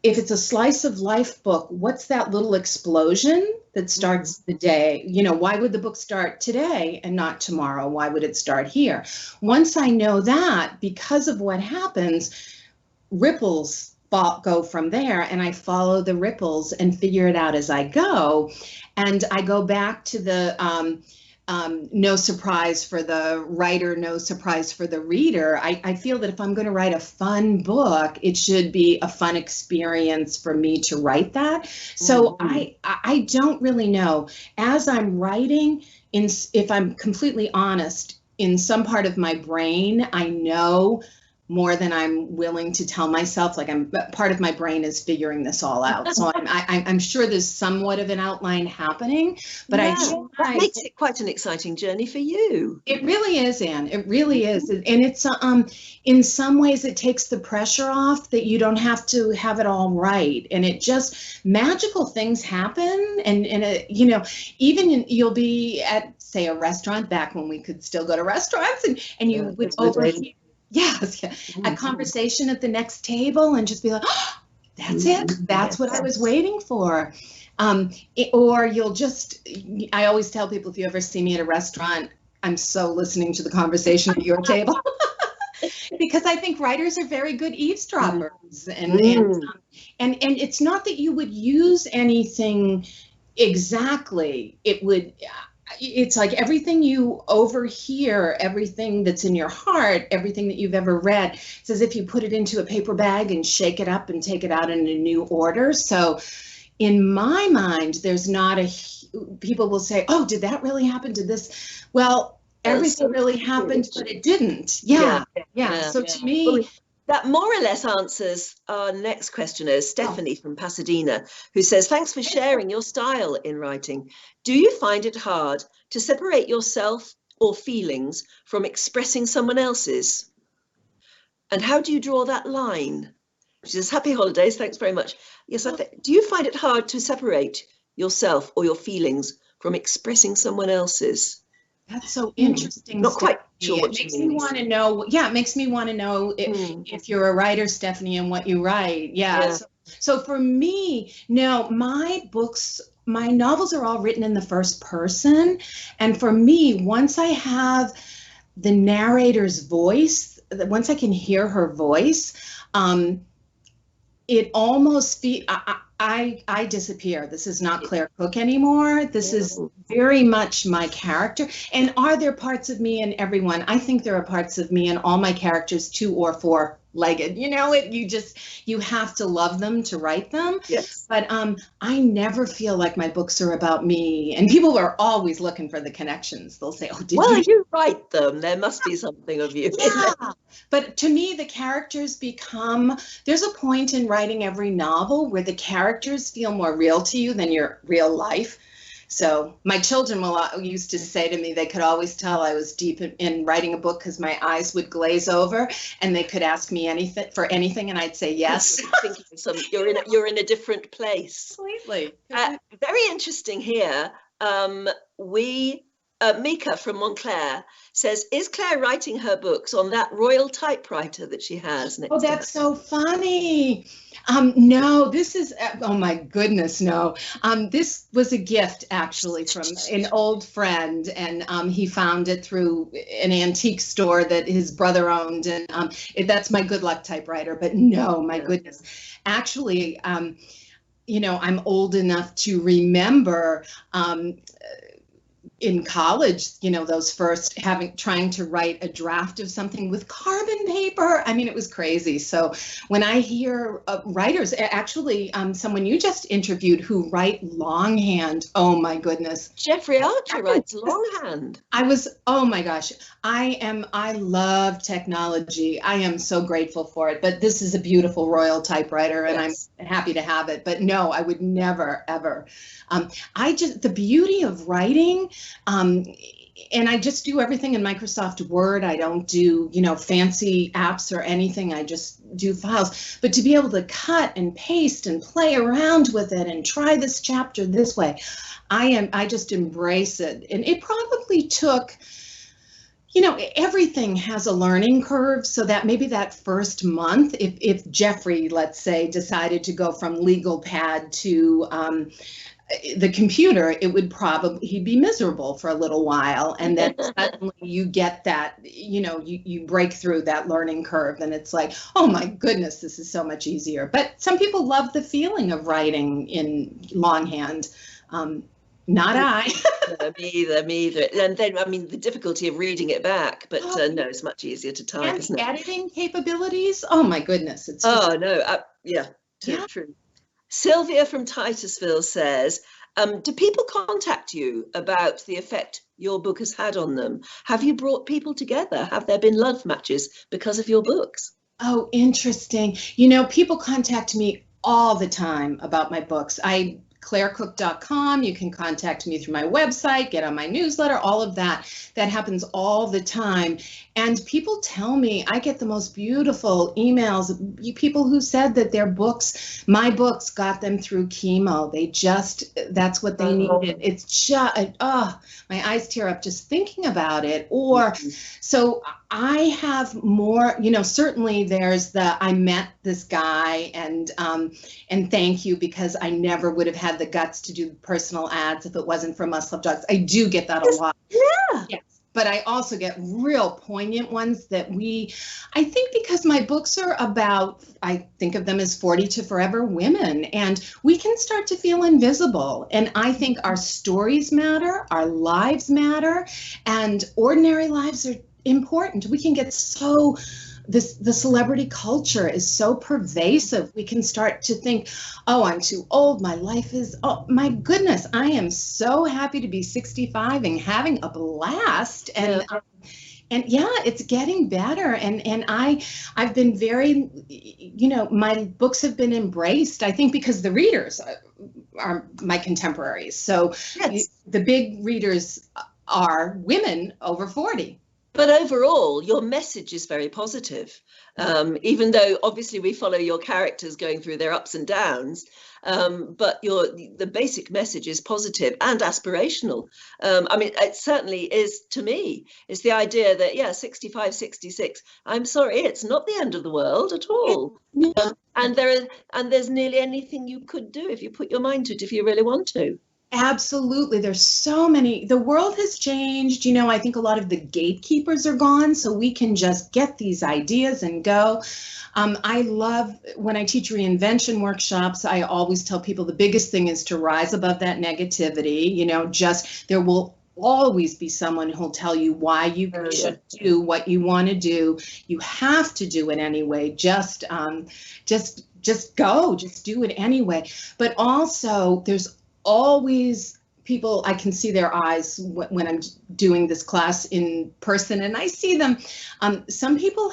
if it's a slice of life book, what's that little explosion that starts the day? Why would the book start today and not tomorrow? Why would it start here? Once I know that, because of what happens, ripples go from there, and I follow the ripples and figure it out as I go. And I go back to the no surprise for the writer, no surprise for the reader. I feel that if I'm going to write a fun book, it should be a fun experience for me to write that. So I don't really know. As I'm writing, if I'm completely honest, in some part of my brain, I know more than I'm willing to tell myself. Like part of my brain is figuring this all out. So I'm sure there's somewhat of an outline happening, but that makes it quite an exciting journey for you. It really is, Anne. It really is. And it's in some ways it takes the pressure off that you don't have to have it all right. And it just, magical things happen. And you'll be at, say, a restaurant back when we could still go to restaurants, and you would overhear. Yes, a conversation at the next table and just be like, oh, that's it. That's what I was waiting for. Or you'll just, I always tell people, if you ever see me at a restaurant, I'm so listening to the conversation at your table. Because I think writers are very good eavesdroppers. And it's not that you would use anything exactly. It's like everything you overhear, everything that's in your heart, everything that you've ever read, it's as if you put it into a paper bag and shake it up and take it out in a new order. So in my mind, there's not people will say, oh, did that really happen? Did this? Well, everything really happened, but it didn't. Yeah. So to me, that more or less answers our next questioner, Stephanie from Pasadena, who says, thanks for sharing your style in writing. Do you find it hard to separate yourself or feelings from expressing someone else's? And how do you draw that line? She says, happy holidays, thanks very much. Yes, do you find it hard to separate yourself or your feelings from expressing someone else's? That's so interesting. Not quite sure what it makes me want to know. Yeah, it makes me want to know if you're a writer, Stephanie, and what you write. Yeah. So for me, no, my novels are all written in the first person. And for me, once I have the narrator's voice, once I can hear her voice, it almost I disappear. This is not Claire Cook anymore. This is very much my character. And are there parts of me in everyone? I think there are parts of me in all my characters, 2 or 4-legged. You have to love them to write them. Yes. But I never feel like my books are about me. And people are always looking for the connections. They'll say, "Oh, did you write them? There must be something of you." Yeah. But to me, the characters there's a point in writing every novel where the characters feel more real to you than your real life. So my children used to say to me, they could always tell I was deep in writing a book because my eyes would glaze over, and they could ask me anything, and I'd say yes. You're in a different place. Completely. Very interesting here. Mika from Montclair says, is Claire writing her books on that royal typewriter that she has next to her? That's so funny. No, this is, oh my goodness, no. This was a gift actually from an old friend, and he found it through an antique store that his brother owned, and that's my good luck typewriter. But no, my goodness. Actually, I'm old enough to remember in college, those first trying to write a draft of something with carbon paper. I mean, it was crazy. So when I hear writers, actually, someone you just interviewed who write longhand, oh my goodness. Jeffrey Archer writes longhand. Oh my gosh, I love technology. I am so grateful for it, but this is a beautiful royal typewriter, and yes. I'm happy to have it, but no, I would never, ever. The beauty of writing, and I just do everything in Microsoft Word. I don't do, fancy apps or anything. I just do files. But to be able to cut and paste and play around with it and try this chapter this way, I just embrace it. And it probably took, everything has a learning curve, so that maybe that first month, if Jeffrey, let's say, decided to go from legal pad to the computer, he'd be miserable for a little while, and then suddenly you get that, you break through that learning curve, and it's like, oh my goodness, this is so much easier. But some people love the feeling of writing in longhand. Not I. Me either. And then, the difficulty of reading it back, but no, it's much easier to type, and isn't it? Editing capabilities, oh my goodness. It's true. Sylvia from Titusville says, do people contact you about the effect your book has had on them? Have you brought people together? Have there been love matches because of your books? Oh, interesting. People contact me all the time about my books. ClaireCook.com. You can contact me through my website, get on my newsletter, all of that. That happens all the time. And people tell me, I get the most beautiful emails, people who said that my books got them through chemo. That's what they needed. It's just, my eyes tear up just thinking about it. So I have more, certainly there's I met this guy and thank you, because I never would have had the guts to do personal ads if it wasn't for Must Love Dogs. I do get that a lot. Yeah. Yes. But I also get real poignant ones I think because my books are about, I think of them as 40 to forever women, and we can start to feel invisible. And I think our stories matter, our lives matter, and ordinary lives are important. We can get the celebrity culture is so pervasive. We can start to think, oh, I'm too old. My life is, oh my goodness, I am so happy to be 65 and having a blast. And it's getting better. And I've been very, my books have been embraced, I think, because the readers are my contemporaries. So yes. The big readers are women over 40. But overall, your message is very positive, even though obviously we follow your characters going through their ups and downs. But the basic message is positive and aspirational. It certainly is to me. It's the idea that, 65, 66, I'm sorry, it's not the end of the world at all. And there's nearly anything you could do if you put your mind to it, if you really want to. Absolutely. There's so many. The world has changed. You know, I think a lot of the gatekeepers are gone, so we can just get these ideas and go. I love when I teach reinvention workshops, I always tell people the biggest thing is to rise above that negativity. You know, just there will always be someone who'll tell you why you should do what you want to do. You have to do it anyway. Just go, just do it anyway. But also, there's always people, I can see their eyes when I'm doing this class in person, and I see them. Some people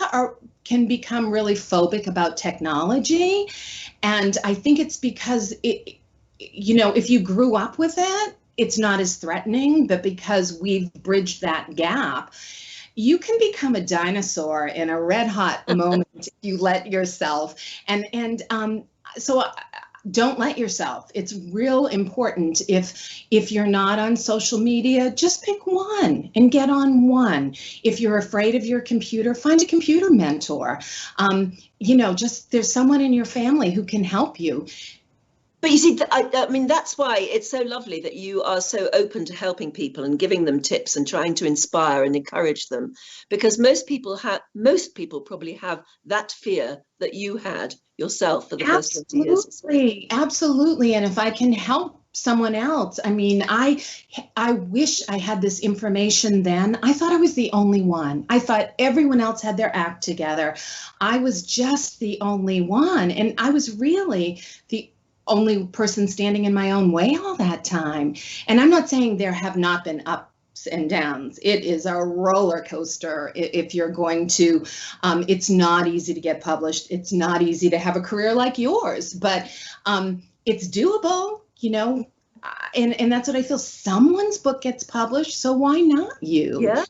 can become really phobic about technology, and I think it's because if you grew up with it, it's not as threatening, but because we've bridged that gap, you can become a dinosaur in a red hot moment if you let yourself. So don't let yourself. It's real important. If you're not on social media, just pick one and get on one. If you're afraid of your computer, find a computer mentor. Just there's someone in your family who can help you. But you see, I mean, that's why it's so lovely that you are so open to helping people and giving them tips and trying to inspire and encourage them, because most people probably have that fear that you had yourself for the first 20 years. Absolutely. And if I can help someone else, I mean, I wish I had this information then. I thought I was the only one. I thought everyone else had their act together. I was just the only one. And I was really the only person standing in my own way all that time. And I'm not saying there have not been ups and downs. It is a roller coaster. If you're going to, it's not easy to get published. It's not easy to have a career like yours, but it's doable, and that's what I feel. Someone's book gets published, so why not you? Yeah.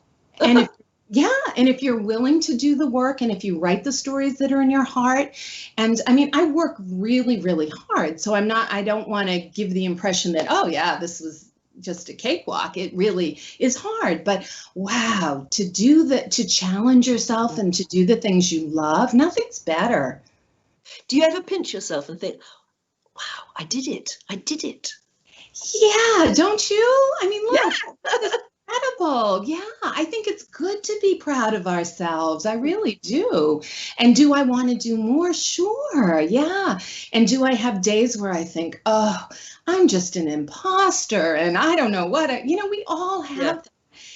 And if you're willing to do the work, and if you write the stories that are in your heart, and I mean, I work really, really hard. So I don't want to give the impression that, oh yeah, this was just a cakewalk. It really is hard, but wow, to challenge yourself and to do the things you love, nothing's better. Do you ever pinch yourself and think, wow, I did it. Yeah, don't you? I mean, look, yeah. Incredible. Yeah, I think it's good to be proud of ourselves. I really do. And do I want to do more? Sure. Yeah. And do I have days where I think, oh, I'm just an imposter and I don't know what, we all have.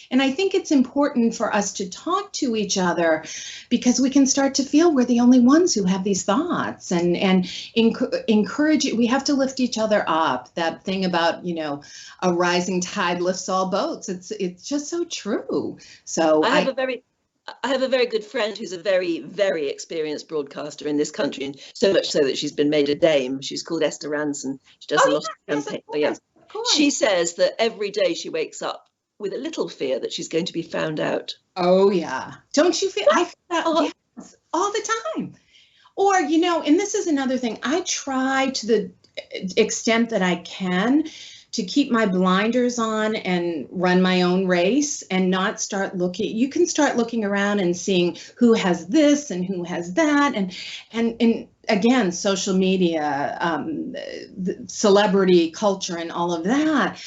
And I think it's important for us to talk to each other, because we can start to feel we're the only ones who have these thoughts, and encourage it. We have to lift each other up. That thing about, a rising tide lifts all boats. It's just so true. So I have a very good friend who's a very, very experienced broadcaster in this country, and so much so that she's been made a dame. She's called Esther Ranson. She does a lot of campaigns. Yes, she says that every day she wakes up with a little fear that she's going to be found out. Oh, yeah. Don't you feel? I feel that yes, all the time. Or, and this is another thing. I try to the extent that I can to keep my blinders on and run my own race and not start looking. You can start looking around and seeing who has this and who has that. And again, social media, celebrity culture and all of that.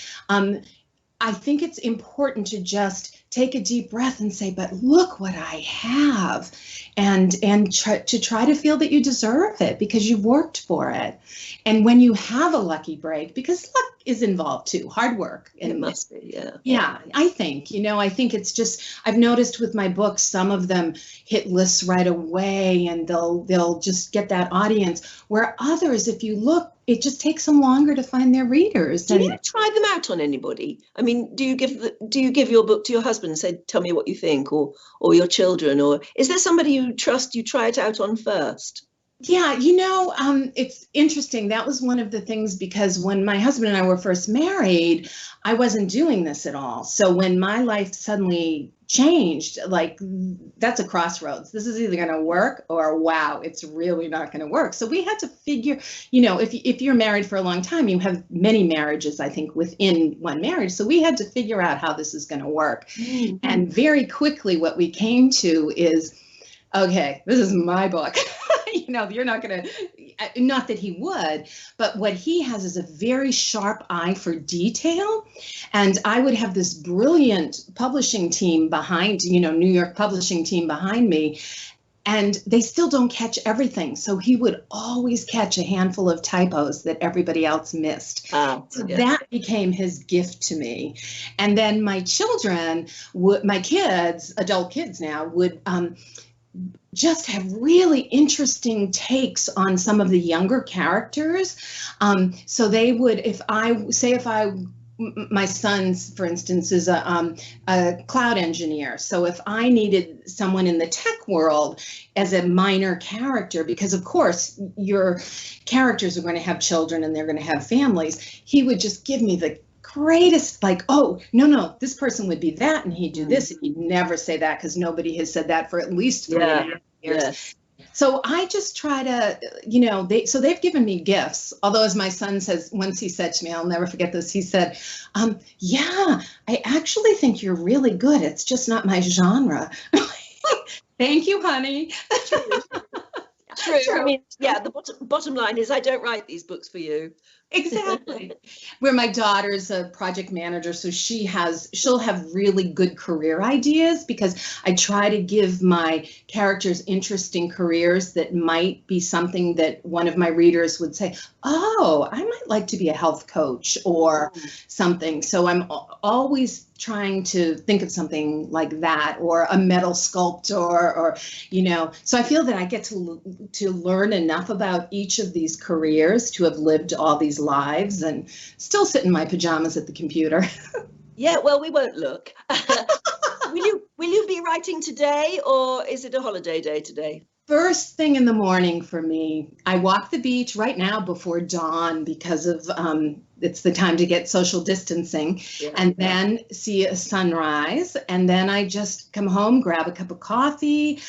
I think it's important to just take a deep breath and say, but look what I have, and try to feel that you deserve it because you worked for it. And when you have a lucky break, because luck is involved too, hard work. And it must be, yeah. Yeah, I think it's just, I've noticed with my books, some of them hit lists right away and they'll just get that audience, where others, if you look, it just takes them longer to find their readers. Do you try them out on anybody? I mean, do you give your book to your husband and say, tell me what you think, or your children, or is there somebody you trust you try it out on first? Yeah, it's interesting. That was one of the things, because when my husband and I were first married, I wasn't doing this at all. So when my life suddenly changed, like, that's a crossroads. This is either going to work or wow, it's really not going to work. So we had to figure, if you're married for a long time, you have many marriages, I think, within one marriage. So we had to figure out how this is going to work. Mm-hmm. And very quickly, what we came to is, okay, this is my book. You're not going to, not that he would, but what he has is a very sharp eye for detail. And I would have this brilliant publishing team behind, New York publishing team behind me, and they still don't catch everything. So he would always catch a handful of typos that everybody else missed. So that became his gift to me. And then my children, my kids, adult kids now, would just have really interesting takes on some of the younger characters. So they would, my son, for instance, is a cloud engineer. So if I needed someone in the tech world as a minor character, because of course your characters are going to have children and they're going to have families, he would just give me the greatest, like, oh, no, this person would be that, and he'd do this, and he'd never say that, because nobody has said that for at least 3.5 years. Yes. So I just try to, they've given me gifts. Although, as my son says, once he said to me, I'll never forget this, he said, yeah, I actually think you're really good. It's just not my genre. Thank you, honey. True. I mean, the bottom line is I don't write these books for you. Exactly. Where my daughter's a project manager, so she'll have really good career ideas, because I try to give my characters interesting careers that might be something that one of my readers would say, oh, I might like to be a health coach or something. So I'm always trying to think of something like that, or a metal sculptor, or so I feel that I get to learn enough about each of these careers to have lived all these lives and still sit in my pajamas at the computer. Yeah, well, we won't look. Will you be writing today, or is it a holiday day today? First thing in the morning for me, I walk the beach right now before dawn, because of it's the time to get social distancing, and then see a sunrise. And then I just come home, grab a cup of coffee,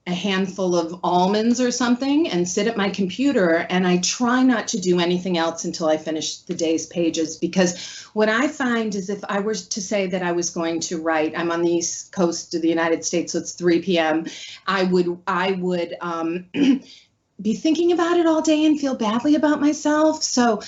a handful of almonds or something, and sit at my computer. And I try not to do anything else until I finish the day's pages, because what I find is, if I were to say that I was going to write, I'm on the East Coast of the United States, so it's 3 p.m. I would be thinking about it all day and feel badly about myself. So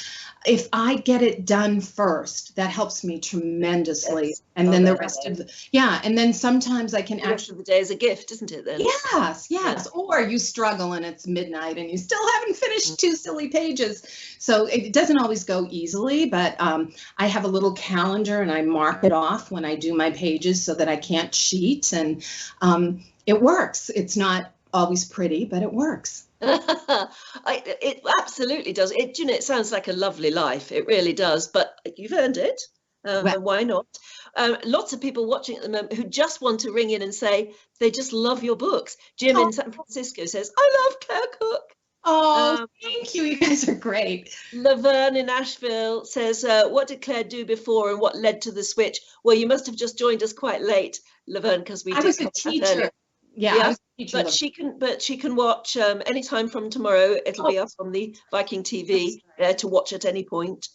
if I get it done first, that helps me tremendously. Yes. And then the rest of and then sometimes I can the rest of the day is a gift, isn't it then? Yes. Yeah. Or you struggle and it's midnight and you still haven't finished 2 silly pages. So it doesn't always go easily, but I have a little calendar and I mark it off when I do my pages so that I can't cheat. And it works. It's not always pretty, but it works. It absolutely does. It sounds like a lovely life. It really does. But you've earned it. Why not? Lots of people watching at the moment who just want to ring in and say they just love your books. Jim in San Francisco says, I love Claire Cook. Oh, thank you. You guys are great. Laverne in Asheville says, what did Claire do before and what led to the switch? Well, you must have just joined us quite late, Laverne, because I was a teacher. Yeah, but she can watch anytime from tomorrow. It'll be up on the Viking.TV to watch at any point.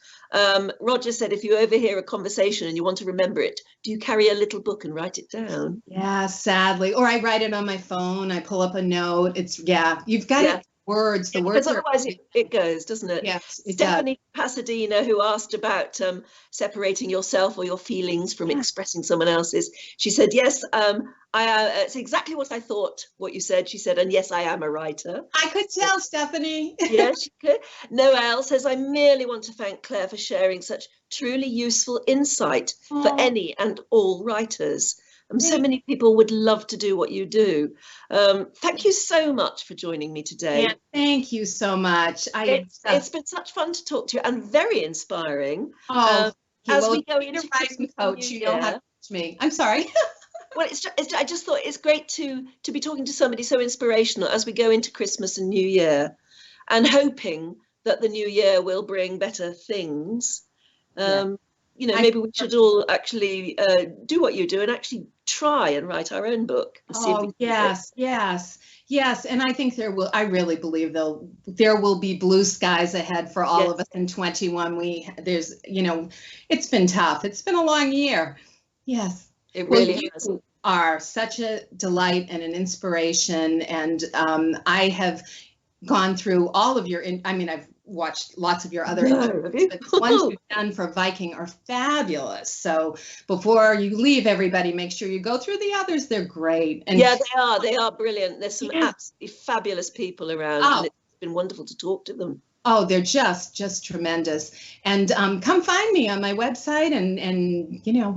Roger said, if you overhear a conversation and you want to remember it, do you carry a little book and write it down? Yeah, sadly. Or I write it on my phone. I pull up a note. You've got it. Words, the words, because otherwise it goes, doesn't it? Yes, it Stephanie Pasadena, who asked about separating yourself or your feelings from expressing someone else's, she said, yes, it's exactly what I thought, what you said. She said, and yes, I am a writer. I could tell, Stephanie. Yes, she could. Noelle says, I merely want to thank Claire for sharing such truly useful insight for any and all writers. So many people would love to do what you do. Thank you so much for joining me today. Yeah, thank you so much. It's been such fun to talk to you and very inspiring. As we go into writing coach, you know how to teach me. I'm sorry. Well, I just thought it's great to be talking to somebody so inspirational as we go into Christmas and New Year, and hoping that the new year will bring better things. Maybe we should all actually do what you do and actually try and write our own book. Yes. And I think I really believe there will be blue skies ahead for all of us in 21. It's been tough. It's been a long year. Yes. It really has. You are such a delight and an inspiration. And I have gone through all of your, I've watched lots of your other No, have you? but the ones you've done for Viking are fabulous. So before you leave, everybody, make sure you go through the others. They're great. And yeah, they are brilliant. There's some Yeah. absolutely fabulous people around, Oh. and it's been wonderful to talk to them. Oh, they're just tremendous. And come find me on my website, and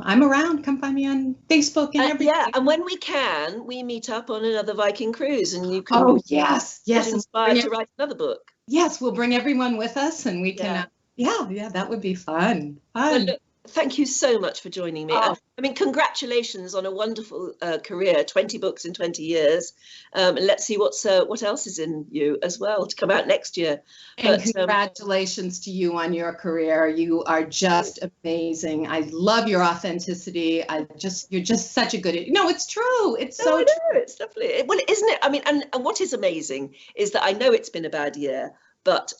I'm around. Come find me on Facebook and everything. Yeah, and when we can, we meet up on another Viking cruise, and you can yes, get inspired to write another book. Yes, we'll bring everyone with us, and we can. Yeah, that would be fun. Well, look, thank you so much for joining me. Oh. I mean, congratulations on a wonderful career, 20 books in 20 years. And let's see what else is in you as well to come out next year. And congratulations to you on your career. You are just amazing. I love your authenticity. You're just such a good. No, it's true. It's so true. It's definitely, well, isn't it? I mean, and what is amazing is that I know it's been a bad year, but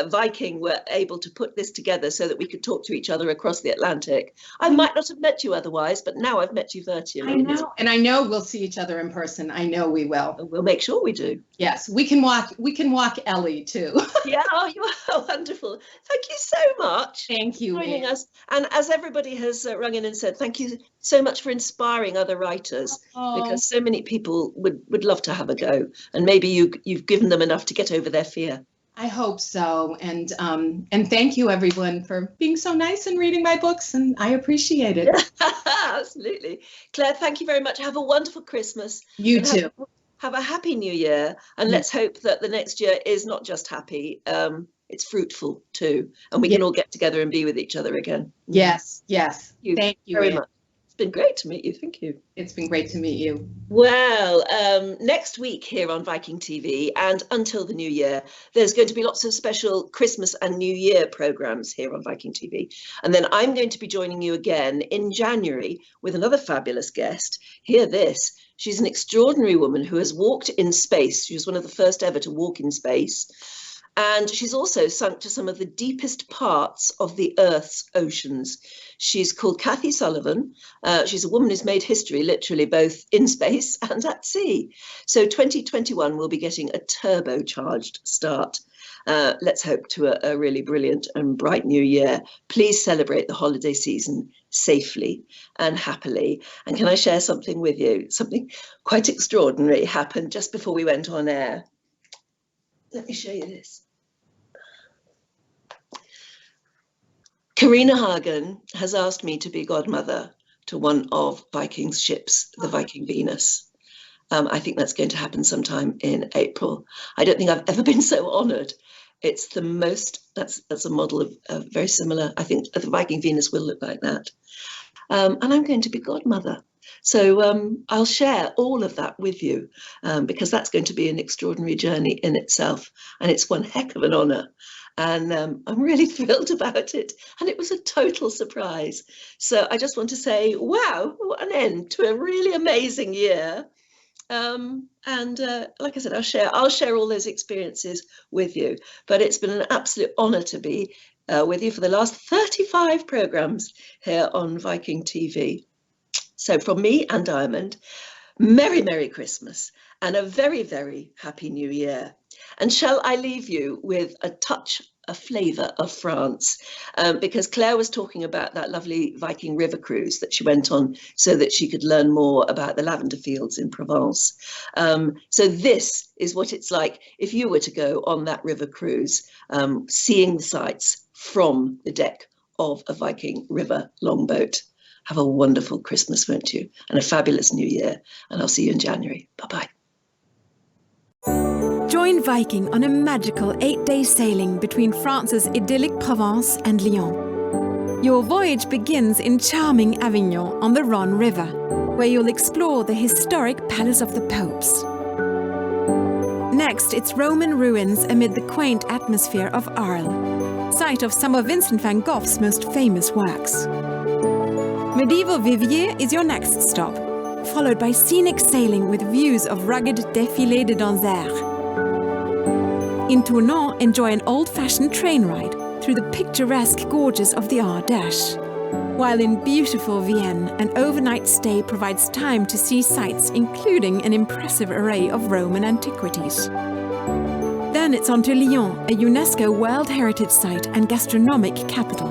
Viking were able to put this together so that we could talk to each other across the Atlantic. I might not have met you otherwise, but now I've met you virtually. I know, and I know we'll see each other in person. I know we will. We'll make sure we do. Yes, we can walk Ellie too. Yeah, you are wonderful. Thank you so much. Thank you for joining us. And as everybody has rung in and said, thank you so much for inspiring other writers, because so many people would love to have a go, and maybe you've given them enough to get over their fear. I hope so. And thank you, everyone, for being so nice and reading my books. And I appreciate it. Absolutely. Claire, thank you very much. Have a wonderful Christmas. You too. Have a happy new year. And let's hope that the next year is not just happy. It's fruitful too. And we can all get together and be with each other again. Yes. Thank you very much. It's been great to meet you. Thank you. It's been great to meet you. Well, next week here on Viking TV and until the new year, there's going to be lots of special Christmas and New Year programs here on Viking TV. And then I'm going to be joining you again in January with another fabulous guest. Hear this. She's an extraordinary woman who has walked in space. She was one of the first ever to walk in space. And she's also sunk to some of the deepest parts of the Earth's oceans. She's called Kathy Sullivan. She's a woman who's made history, literally, both in space and at sea. So 2021 will be getting a turbocharged start. Let's hope to a really brilliant and bright new year. Please celebrate the holiday season safely and happily. And can I share something with you? Something quite extraordinary happened just before we went on air. Let me show you this. Karina Hagen has asked me to be godmother to one of Viking's ships, the Viking Venus. I think that's going to happen sometime in April. I don't think I've ever been so honoured. It's the most, that's a model of very similar. I think the Viking Venus will look like that. And I'm going to be godmother. So I'll share all of that with you because that's going to be an extraordinary journey in itself. And it's one heck of an honour. And I'm really thrilled about it. And it was a total surprise. So I just want to say, wow, what an end to a really amazing year. Like I said, I'll share all those experiences with you. But it's been an absolute honour to be with you for the last 35 programmes here on Viking TV. So from me and Diamond, Merry, Merry Christmas and a very, very Happy New Year. And shall I leave you with a flavour of France? Because Claire was talking about that lovely Viking river cruise that she went on so that she could learn more about the lavender fields in Provence. So this is what it's like if you were to go on that river cruise, seeing the sights from the deck of a Viking river longboat. Have a wonderful Christmas, won't you? And a fabulous New Year. And I'll see you in January. Bye-bye. Join Viking on a magical 8-day sailing between France's idyllic Provence and Lyon. Your voyage begins in charming Avignon on the Rhône River, where you'll explore the historic Palace of the Popes. Next, it's Roman ruins amid the quaint atmosphere of Arles, site of some of Vincent van Gogh's most famous works. Medieval Viviers is your next stop, followed by scenic sailing with views of rugged Défilé de Danzère. In Tournon, enjoy an old-fashioned train ride through the picturesque gorges of the Ardèche. While in beautiful Vienne, an overnight stay provides time to see sights including an impressive array of Roman antiquities. Then Then it's on to Lyon, a UNESCO World Heritage Site and gastronomic capital.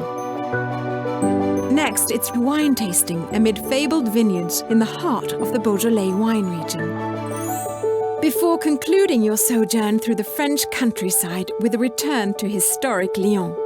Next, it's wine tasting amid fabled vineyards in the heart of the Beaujolais wine region. Before concluding your sojourn through the French countryside with a return to historic Lyon.